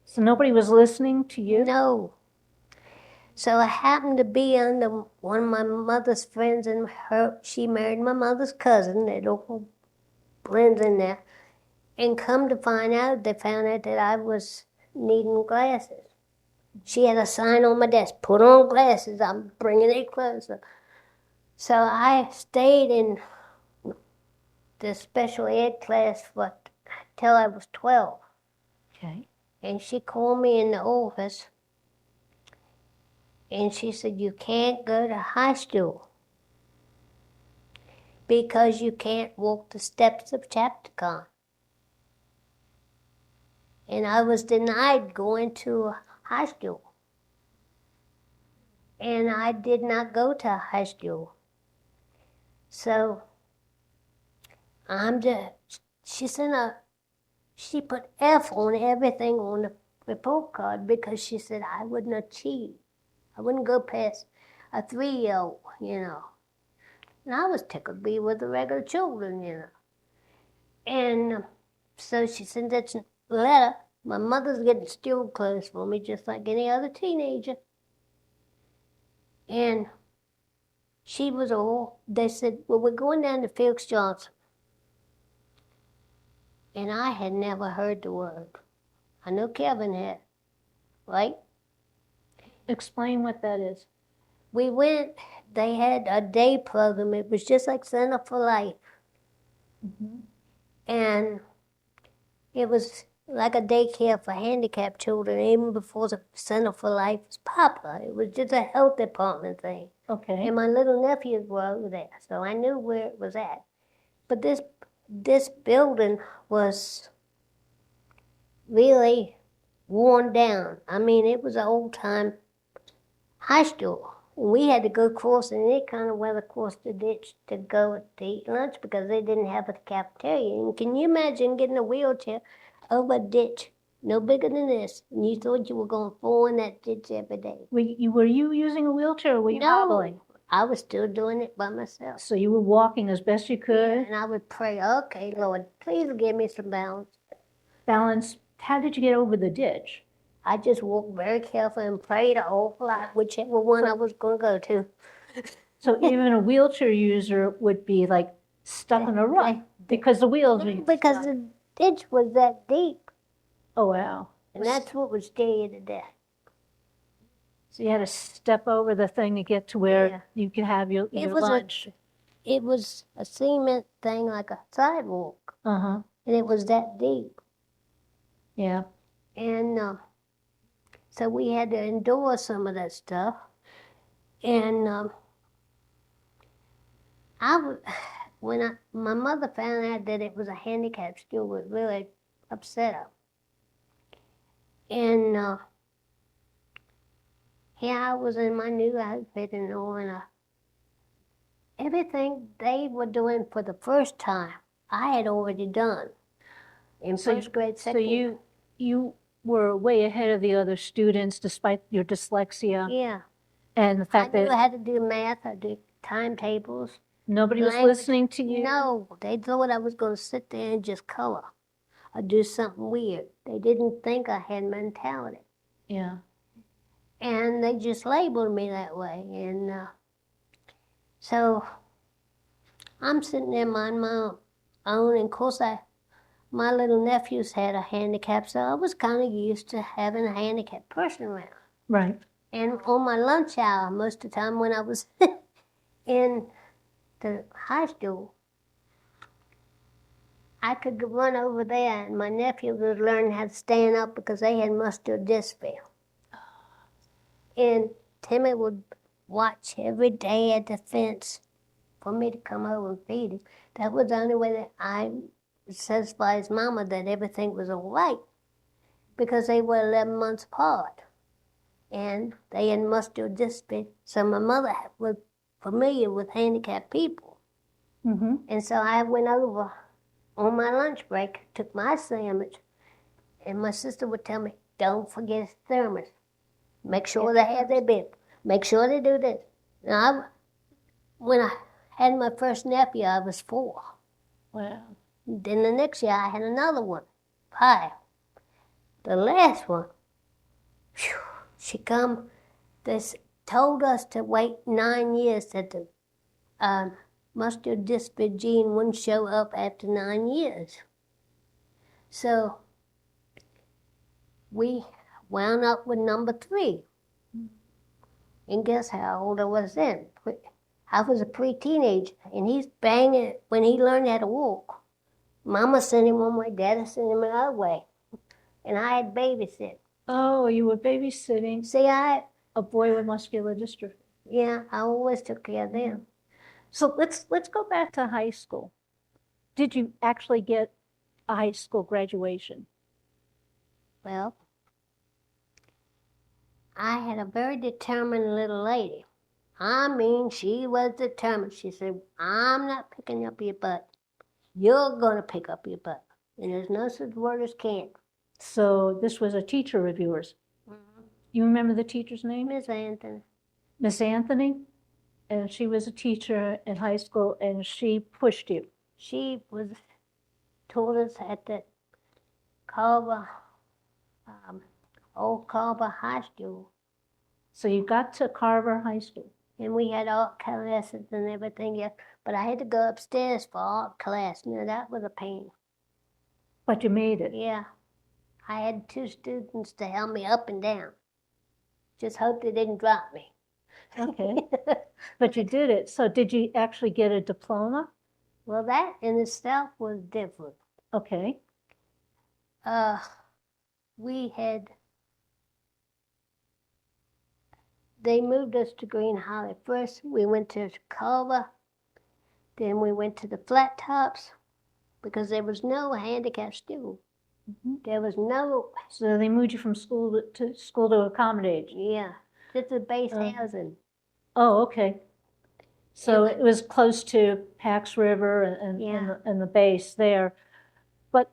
So nobody was listening to you? No. So I happened to be under one of my mother's friends, and she married my mother's cousin. They all blends in there. And come to find out, they found out that I was needing glasses. She had a sign on my desk, put on glasses, I'm bringing it closer. So I stayed in the special ed class till I was 12. Okay. And she called me in the office, and she said, you can't go to high school because you can't walk the steps of Chapticon. And I was denied going to high school. And I did not go to high school. So she put F on everything on the report card because she said I wouldn't achieve. I wouldn't go past a 3-year-old, And I was tickled to be with the regular children. And so she sent that letter. My mother's getting still clothes for me just like any other teenager. And they said, well, we're going down to Felix Johnson. And I had never heard the word. I know Kevin had, right? Explain what that is. We went, they had a day program. It was just like Center for Life. Mm-hmm. And it was like a daycare for handicapped children, even before the Center for Life was popular. It was just a health department thing. Okay. And my little nephews were over there, so I knew where it was at. But this building was really worn down. I mean, it was an old-time high school. And we had to go across any kind of weather across the ditch to go to eat lunch because they didn't have a cafeteria. And can you imagine getting a wheelchair over a ditch no bigger than this, and you thought you were going to fall in that ditch every day? Were you using a wheelchair or were you hobbling? I was still doing it by myself. So you were walking as best you could? Yeah, and I would pray, okay, Lord, please give me some balance. Balance. How did you get over the ditch? I just walked very carefully and prayed an awful lot, whichever one I was going to go to. So even a wheelchair user would be like stuck in a rut because the wheels were because the ditch was that deep. Oh, wow. And that's what would scare you to death. So you had to step over the thing to get to where you could have your lunch. It was a cement thing like a sidewalk. Uh-huh. And it was that deep. Yeah. And so we had to endure some of that stuff. And when my mother found out that it was a handicapped school, it really upset her. And here I was in my new outfit and all, and everything they were doing for the first time, I had already done in first grade, second. So you were way ahead of the other students despite your dyslexia. Yeah. And the fact I knew that I had to do math, I did timetables. Nobody was listening to you? No, they thought I was going to sit there and just color or do something weird. They didn't think I had mentality. Yeah. And they just labeled me that way. And so I'm sitting there minding my own. And of course, my little nephews had a handicap, so I was kind of used to having a handicapped person around. Right. And on my lunch hour, most of the time when I was in the high school, I could run over there, and my nephews was learning how to stand up because they had muscular dystrophy. And Timmy would watch every day at the fence for me to come over and feed him. That was the only way that I satisfied his mama that everything was all right, because they were 11 months apart. And they had muscular dystrophy, so my mother was familiar with handicapped people. Mm-hmm. And so I went over on my lunch break, took my sandwich, and my sister would tell me, don't forget his thermos. Make sure they have their bib. Make sure they do this. Now, when I had my first nephew, I was 4. Wow. Then the next year, I had another one, 5. The last one, whew, she told us to wait 9 years that the muscular dystrophy gene wouldn't show up after 9 years. So we wound up with number 3. And guess how old I was then? I was a pre-teenager, and he's banging when he learned how to walk. Mama sent him one way, Daddy sent him another way, and I had babysit. Oh, you were babysitting. See, a boy with muscular dystrophy. Yeah, I always took care of them. So let's go back to high school. Did you actually get a high school graduation? Well, I had a very determined little lady. I mean, she was determined. She said, I'm not picking up your butt. You're going to pick up your butt. And there's no such word as can't. So this was a teacher of yours. You remember the teacher's name? Miss Anthony. Miss Anthony? And she was a teacher in high school, and she pushed you. She was taught us at that Carver, old Carver High School. So you got to Carver High School. And we had art classes and everything else. But I had to go upstairs for art class. Now, that was a pain. But you made it. Yeah. I had 2 students to help me up and down. Just hope they didn't drop me. Okay. But you did it. So did you actually get a diploma? Well, that in itself was different. Okay. They moved us to Green Hollow. First, we went to Carver. Then we went to the Flat Tops because there was no handicap school. Mm-hmm. There was no. So they moved you from school to accommodate you. Yeah. This is base housing. Oh, okay. So it was close to Pax River and the base there. But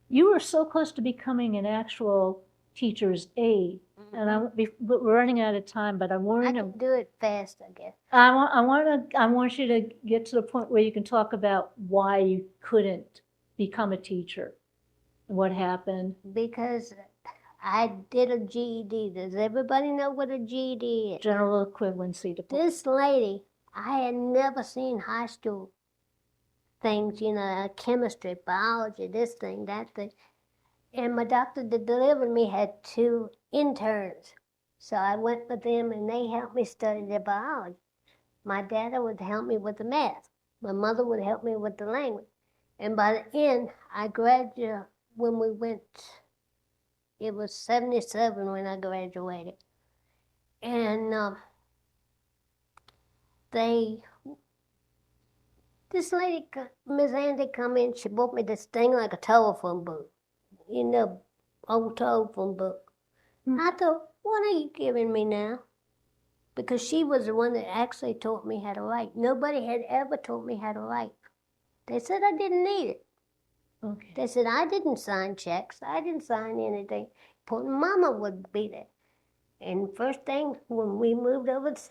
you were so close to becoming an actual teacher's aide. And we're running out of time, but I I can do it fast, I guess. I want you to get to the point where you can talk about why you couldn't become a teacher. What happened? Because I did a GED. Does everybody know what a GED is? General equivalency diploma. This lady, I had never seen high school things, chemistry, biology, this thing, that thing. And my doctor that delivered me had 2 interns. So I went with them and they helped me study the biology. My dad would help me with the math. My mother would help me with the language. And by the end, I graduated when we went, it was 77 when I graduated. And this lady, Miss Andy, come in, she bought me this thing like a telephone book. Old telephone book. I thought, what are you giving me now? Because she was the one that actually taught me how to write. Nobody had ever taught me how to write. They said I didn't need it. Okay. They said I didn't sign checks. I didn't sign anything. Mama would be there. And first thing, when we moved over to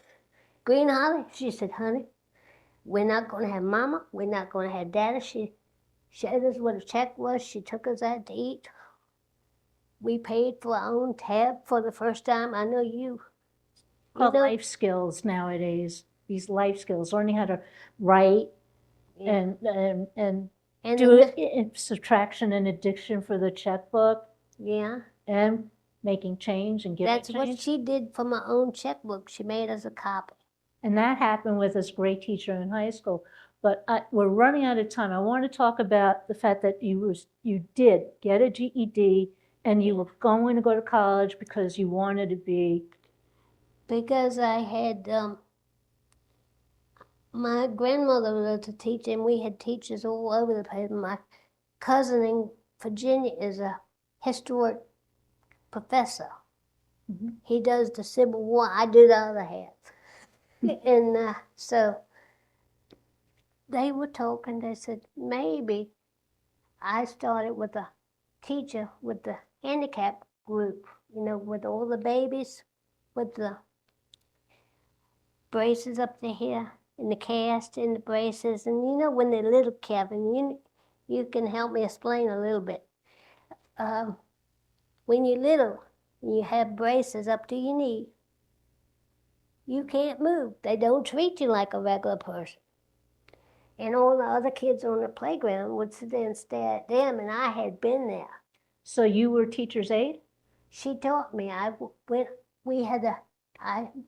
Green Hollow, she said, honey, we're not going to have Mama. We're not going to have Daddy. She showed us what a check was. She took us out to eat. We paid for our own tab for the first time. I know you. Called life skills nowadays. These life skills, learning how to write and do subtraction and addition for the checkbook. Yeah. And making change and giving That's change. what she did for my own checkbook. She made us a copy. And that happened with this great teacher in high school. But we're running out of time. I want to talk about the fact that you did get a GED and you were going to go to college because you wanted to be. Because I had, my grandmother was a teacher and we had teachers all over the place. My cousin in Virginia is a historic professor. Mm-hmm. He does the Civil War. I do the other half. And so they were talking. They said, maybe I started with a teacher with the handicap group, with all the babies, with the braces up to here, and the cast and the braces. And when they're little, Kevin, you can help me explain a little bit. When you're little, and you have braces up to your knee, you can't move. They don't treat you like a regular person. And all the other kids on the playground would sit there and stare at them, and I had been there. So you were teacher's aide? She taught me. I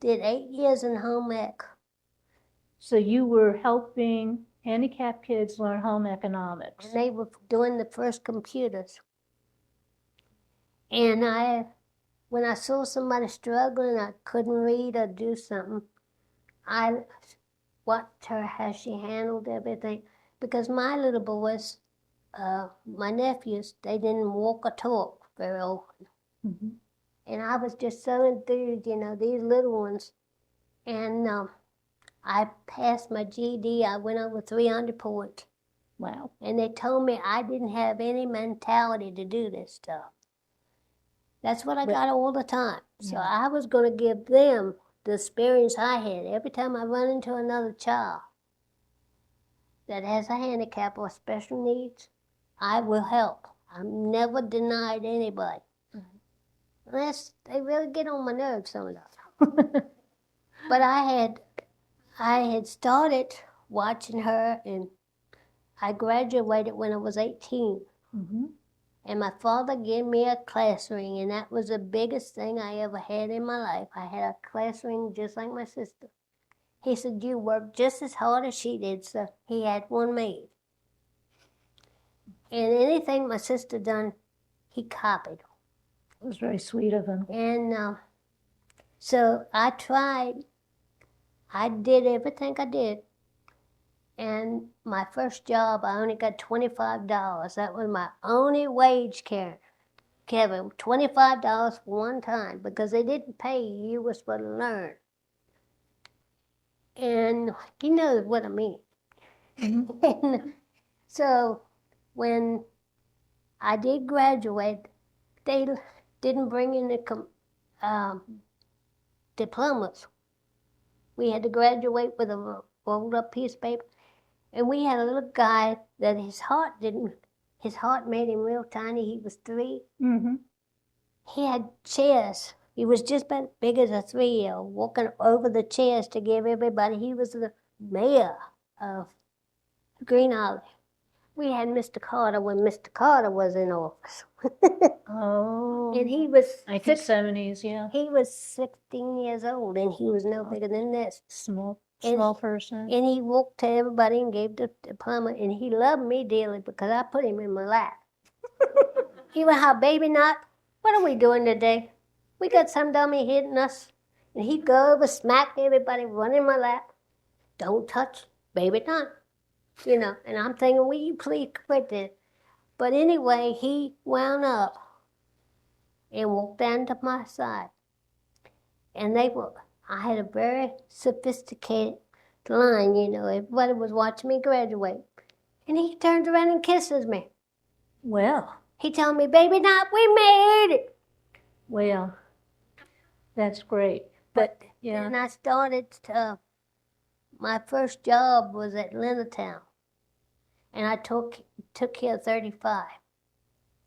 did 8 years in home ec. So you were helping handicapped kids learn home economics. And they were doing the first computers. And when I saw somebody struggling, I couldn't read or do something, I watched her how she handled everything. Because my little boys, my nephews, they didn't walk or talk very often. Mm-hmm. And I was just so enthused, these little ones. And I passed my GED. I went over 300 points. Wow. And they told me I didn't have any mentality to do this stuff. That's what I got all the time. So I was going to give them the experience I had. Every time I run into another child that has a handicap or special needs, I will help. I'm never denied anybody. Unless they really get on my nerves some of them. But I had started watching her, and I graduated when I was 18. Mm-hmm. And my father gave me a class ring, and that was the biggest thing I ever had in my life. I had a class ring just like my sister. He said, you worked just as hard as she did, so he had one made. And anything my sister done, he copied. It was very sweet of him. And so I tried. I did everything I did. And my first job, I only got $25. That was my only wage, Kevin, $25 for one time, because they didn't pay you. You were supposed to learn. And he knows what I mean. Mm-hmm. And so when I did graduate, they didn't bring in the diplomas. We had to graduate with a rolled up piece of paper. And we had a little guy that his heart made him real tiny. He was 3. Mm-hmm. He had chairs. He was just about big as a 3-year-old, walking over the chairs to give everybody. He was the mayor of Green Olive. We had Mr. Carter when Mr. Carter was in office. Oh. And he was 1970s, yeah. He was 16 years old, and he was no bigger than this. Small And- person. And he walked to everybody and gave the diploma, and he loved me dearly because I put him in my lap. He went, how, baby Knott, what are we doing today? We got some dummy hitting us. And he'd go over, smack everybody, run in my lap. Don't touch baby Knott. And I'm thinking, will you please quit this? But anyway, he wound up and walked down to my side. And I had a very sophisticated line, everybody was watching me graduate. And he turns around and kisses me. Well. He told me, baby Knott, we made it. Well, that's great. But yeah. And I started, my first job was at Leonardtown. And I took care of 35.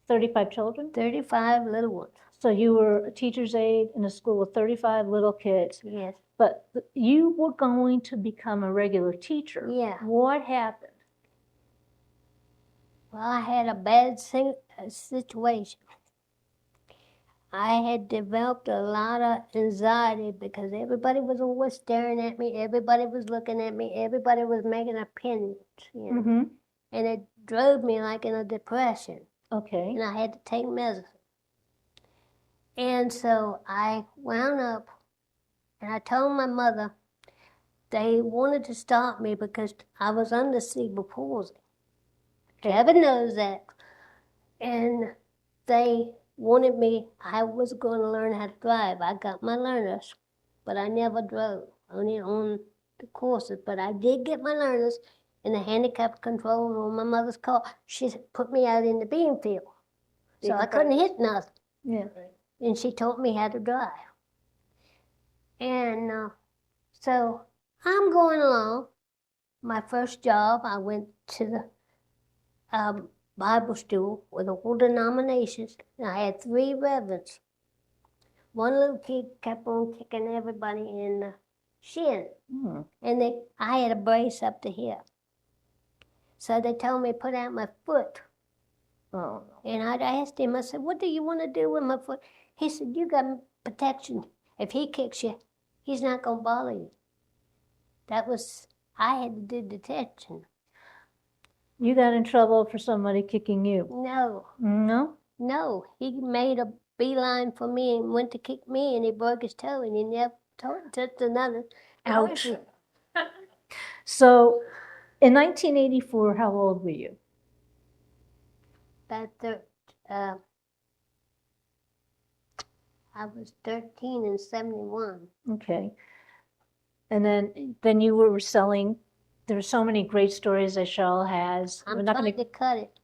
35 children? 35 little ones. So you were a teacher's aide in a school with 35 little kids. Yes. But you were going to become a regular teacher. Yeah. What happened? Well, I had a bad situation. I had developed a lot of anxiety because everybody was always staring at me. Everybody was looking at me. Everybody was making opinions, Mm-hmm. And it drove me like in a depression. Okay. And I had to take medicine. And so I wound up, and I told my mother they wanted to stop me because I was under cerebral palsy. Kevin knows that. And they wanted me, I was going to learn how to drive. I got my learners, but I never drove, only on the courses. But I did get my learners in the handicap control on my mother's car. She put me out in the bean field, so I couldn't hit nothing. Yeah. And she taught me how to drive. And so I'm going along. My first job, I went to the Bible school with all denominations. And I had 3 reverends. One little kid kept on kicking everybody in the shin. Mm. And I had a brace up to here. So they told me to put out my foot. Oh. And I asked him, I said, what do you want to do with my foot? He said, you got protection. If he kicks you, he's not going to bother you. I had to do detention. You got in trouble for somebody kicking you? No. No? No. He made a beeline for me and went to kick me, and he broke his toe, and he never touched another. Ouch. So, in 1984, how old were you? About I was 13 in 71. Okay. And then you were selling. There are so many great stories that Cheryl has. I'm We're not trying going to cut it.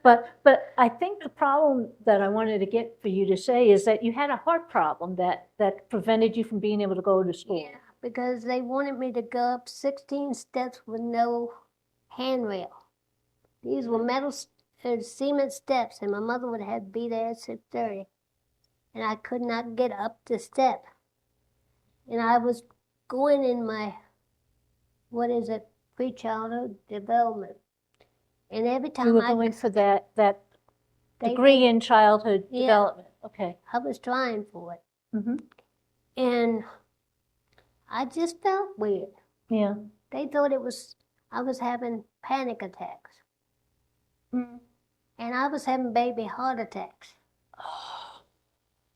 But I think the problem that I wanted to get for you to say is that you had a heart problem that prevented you from being able to go to school. Yeah, because they wanted me to go up 16 steps with no handrail. These were metal cement steps, and my mother would have to be there at 6:30, and I could not get up the step. And I was going in my, pre-childhood development. And every time You were going for that they degree in childhood development. Okay. I was trying for it. Mm-hmm. And I just felt weird. Yeah. They thought I was having panic attacks. Mm. And I was having baby heart attacks. Oh,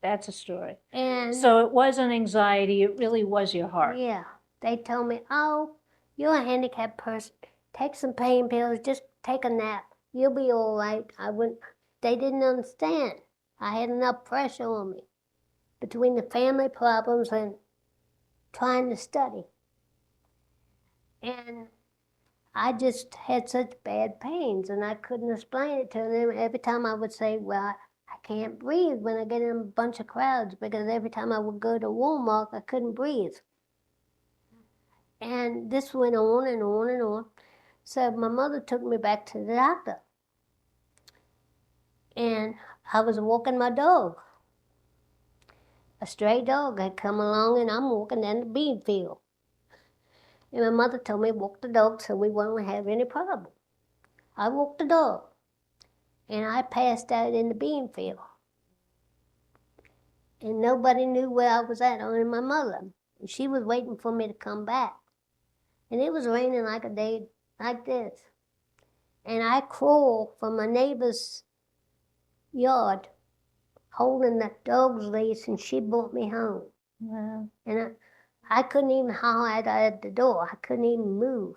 that's a story. And so it wasn't anxiety, it really was your heart. Yeah. They told me, oh, you're a handicapped person. Take some pain pills, just take a nap. You'll be all right. They didn't understand. I had enough pressure on me between the family problems and trying to study. And I just had such bad pains, and I couldn't explain it to them. Every time I would say, well, I can't breathe when I get in a bunch of crowds, because every time I would go to Walmart, I couldn't breathe. And this went on and on and on. So my mother took me back to the doctor. And I was walking my dog. A stray dog had come along, and I'm walking down the bean field. And my mother told me, walk the dog so we won't have any problem. I walked the dog, and I passed out in the bean field. And nobody knew where I was at, only my mother. And she was waiting for me to come back. And it was raining like a day like this. And I crawled from my neighbor's yard, holding that dog's leash, and she brought me home. Wow. And I couldn't even holler at the door. I couldn't even move.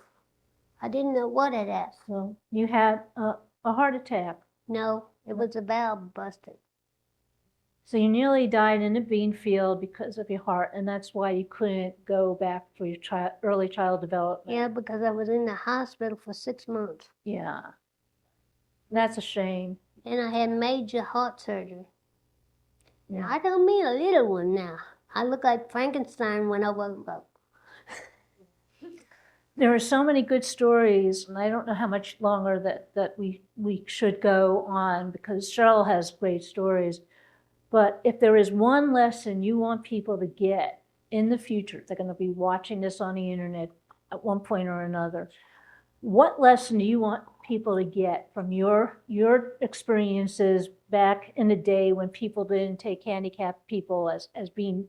I didn't know what had happened. So you had a heart attack. No, it was a valve busted. So you nearly died in a bean field because of your heart, and that's why you couldn't go back for your early child development. Yeah, because I was in the hospital for 6 months. Yeah. That's a shame. And I had major heart surgery. Yeah. I don't mean a little one now. I look like Frankenstein when I woke up. There are so many good stories, and I don't know how much longer that we should go on, because Cheryl has great stories. But if there is one lesson you want people to get in the future, they're going to be watching this on the internet at one point or another, what lesson do you want people to get from your experiences back in the day when people didn't take handicapped people as being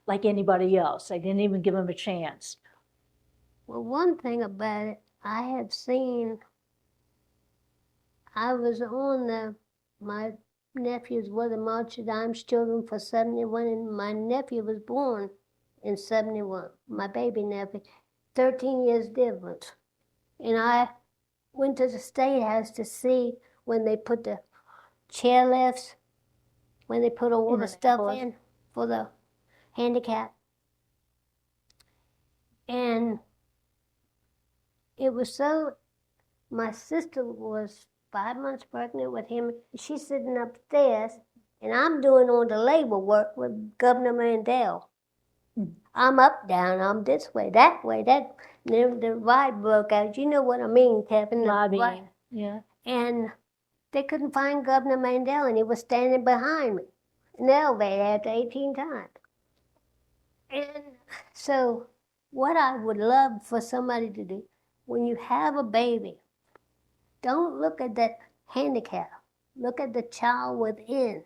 like anybody else? They didn't even give them a chance. Well, one thing about it, I was on my nephews were the March of Dimes Children for 71, and my nephew was born in 71, my baby nephew, 13 years difference. And I went to the State House to see when they put the chairlifts, when they put all the stuff in for the handicap. And it was so, my sister was 5 months pregnant with him. She's sitting upstairs, and I'm doing all the labor work with Governor Mandel. I'm up, down, I'm this way, that way, that. And then the ride broke out. You know what I mean, Kevin? Lobbying, yeah. And they couldn't find Governor Mandel, and he was standing behind me in the elevator after 18 times. And so what I would love for somebody to do, when you have a baby, don't look at that handicap. Look at the child within.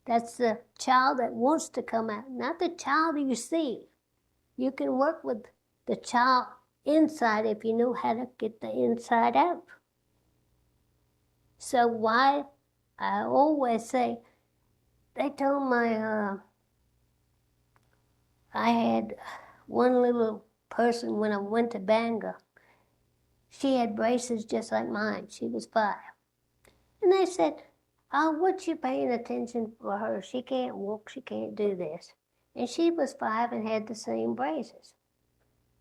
That's the child that wants to come out, not the child you see. You can work with the child inside if you know how to get the inside out. So why I always say, they told I had one little person when I went to Bangor. She had braces just like mine. She was 5. And they said, what you paying attention for her? She can't walk, she can't do this. And she was 5 and had the same braces.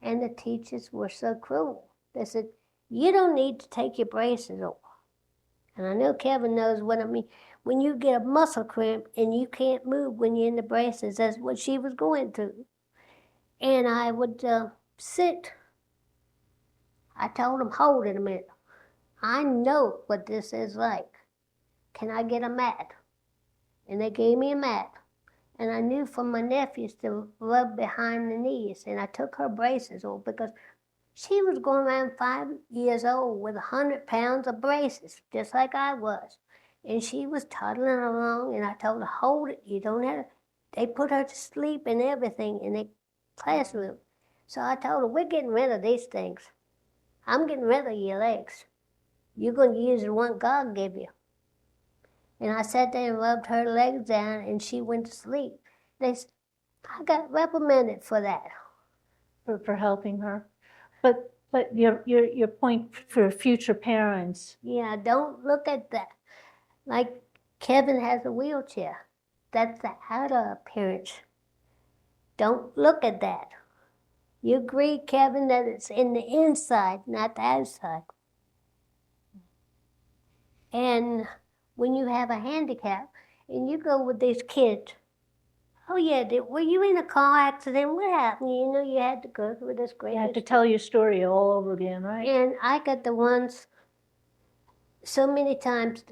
And the teachers were so cruel. They said, you don't need to take your braces off. And I know Kevin knows what I mean. When you get a muscle cramp and you can't move when you're in the braces, that's what she was going through. And I would sit. I told him, hold it a minute. I know what this is like. Can I get a mat? And they gave me a mat. And I knew from my nephews to rub behind the knees. And I took her braces off because she was going around 5 years old with 100 pounds of braces, just like I was. And she was toddling along, and I told her, hold it, you don't have to. They put her to sleep and everything in the classroom. So I told her, we're getting rid of these things. I'm getting rid of your legs. You're going to use the one God gave you. And I sat there and rubbed her legs down, and she went to sleep. I got reprimanded for that. For helping her. But your point for future parents. Yeah, don't look at that. Like Kevin has a wheelchair. That's the outer appearance. Don't look at that. You agree, Kevin, that it's in the inside, not the outside. And when you have a handicap and you go with these kids, oh yeah, were you in a car accident? What happened? You know, you had to go through this great. You have to tell your story all over again, right? And I got the ones so many times.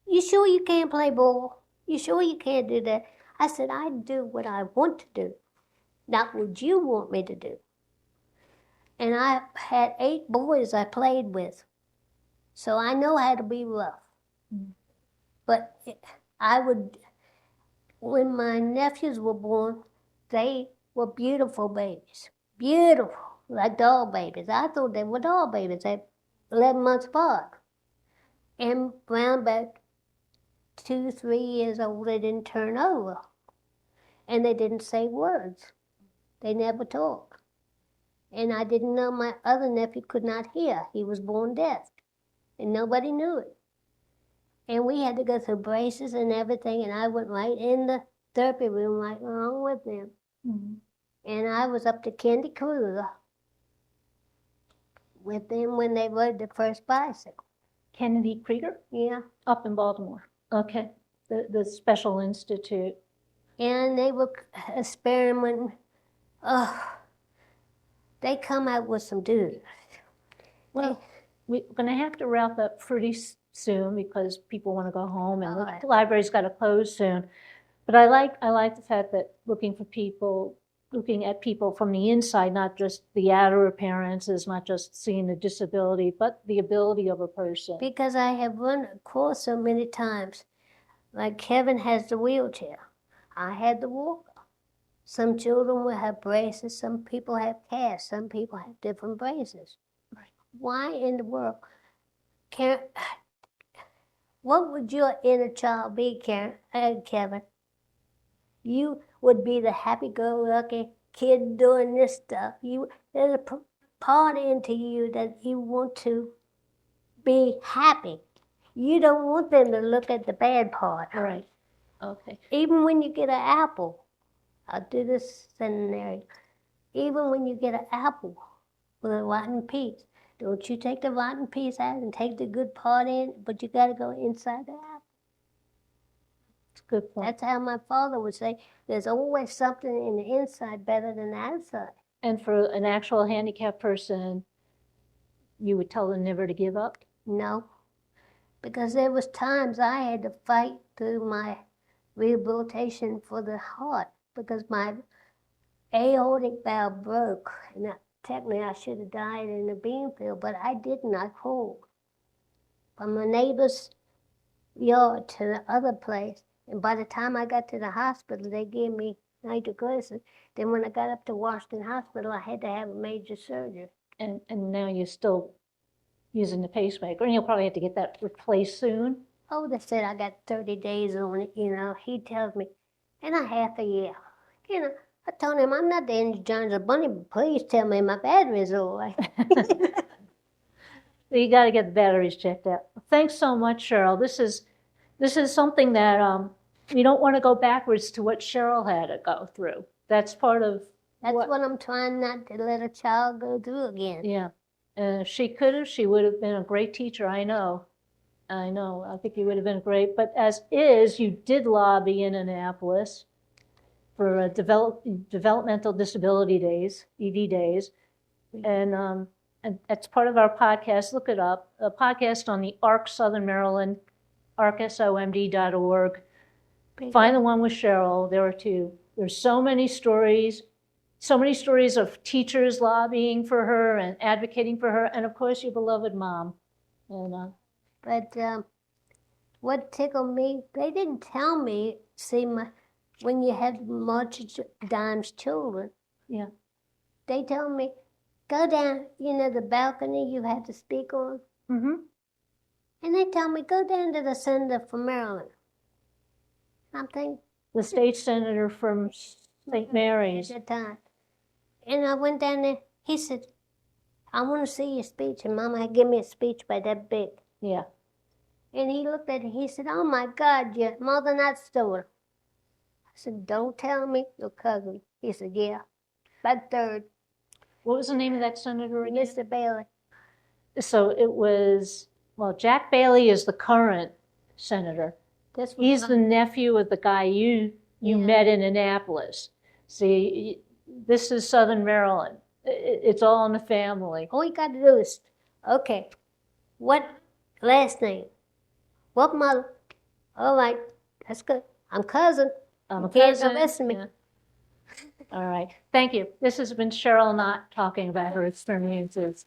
You sure you can't play ball? You sure you can't do that? I said, I do what I want to do, not what you want me to do. And I had 8 boys I played with, so I know how to be rough. But when my nephews were born, they were beautiful babies. Beautiful, like doll babies. I thought they were doll babies. They're 11 months apart. And around about 2, 3 years old, they didn't turn over. And they didn't say words. They never talked. And I didn't know my other nephew could not hear. He was born deaf. And nobody knew it. And we had to go through braces and everything, and I went right in the therapy room right along with them. Mm-hmm. And I was up to Candy Cruiser with them when they rode the first bicycle. Kennedy Krieger? Yeah. Up in Baltimore. Okay. The Special Institute. And they were experimenting. They come out with some dudes. Well, we're going to have to wrap up pretty soon because people want to go home and the library's got to close soon. But I like the fact that looking at people from the inside, not just the outer appearances, not just seeing the disability, but the ability of a person. Because I have run across so many times, like Kevin has the wheelchair. I had the walker. Some children will have braces, some people have casts, some people have different braces. Right. Why in the world? What would your inner child be, Kevin? You would be the happy-go-lucky kid doing this stuff. There's a part into you that you want to be happy. You don't want them to look at the bad part. Right. Okay. Even when you get an apple, I'll do this scenario. Even when you get an apple with a rotten piece, don't you take the rotten piece out and take the good part in, but you got to go inside the apple. That's a good point. That's how my father would say, there's always something in the inside better than the outside. And for an actual handicapped person, you would tell them never to give up? No, because there was times I had to fight through my rehabilitation for the heart because my aortic valve broke. And technically I should have died in the bean field, but I didn't. I crawled from my neighbor's yard to the other place. And by the time I got to the hospital, they gave me nitroglycerin. Then when I got up to Washington Hospital, I had to have a major surgery. And now you're still using the pacemaker, and you'll probably have to get that replaced soon. Oh, they said I got 30 days on it, He tells me, in a half a year. I told him, I'm not the Indiana Jones or Bunny, but please tell me my battery's all right. You got to get the batteries checked out. Thanks so much, Cheryl. This is something that we don't want to go backwards to what Cheryl had to go through. That's part of That's what I'm trying not to let a child go through again. Yeah. If she could have, she would have been a great teacher. I know. I think you would have been great. But as is, you did lobby in Annapolis for developmental disability days, ED days. And that's part of our podcast. Look it up. A podcast on the ARC Southern Maryland, arcsomd.org. Find the one with Cheryl. There are two. There's so many stories of teachers lobbying for her and advocating for her, and of course your beloved mom. And But what tickled me, they didn't tell me, when you have March Dime's children, yeah, they told me, go down, the balcony you have to speak on. mm-hmm. And they told me, go down to the senator from Maryland. I'm thinking, The state senator from St. Mary's. at the time. And I went down there. He said, I want to see your speech. And Mama had given me a speech by that big. Yeah. And he looked at it. He said, oh, my God, you're more than that story. I said, don't tell me your cousin. He said, yeah, about third. What was the name of that senator again? Mr. Bailey. So it was, Jack Bailey is the current senator. He's the nephew of the guy you met in Annapolis. See, this is Southern Maryland. It's all in the family. All you got to do is, okay, what last name? What mother? All right, that's good. I'm cousin. I'm a Can't cousin. arrest me. Yeah. All right. Thank you. This has been Cheryl Knott talking about her experiences.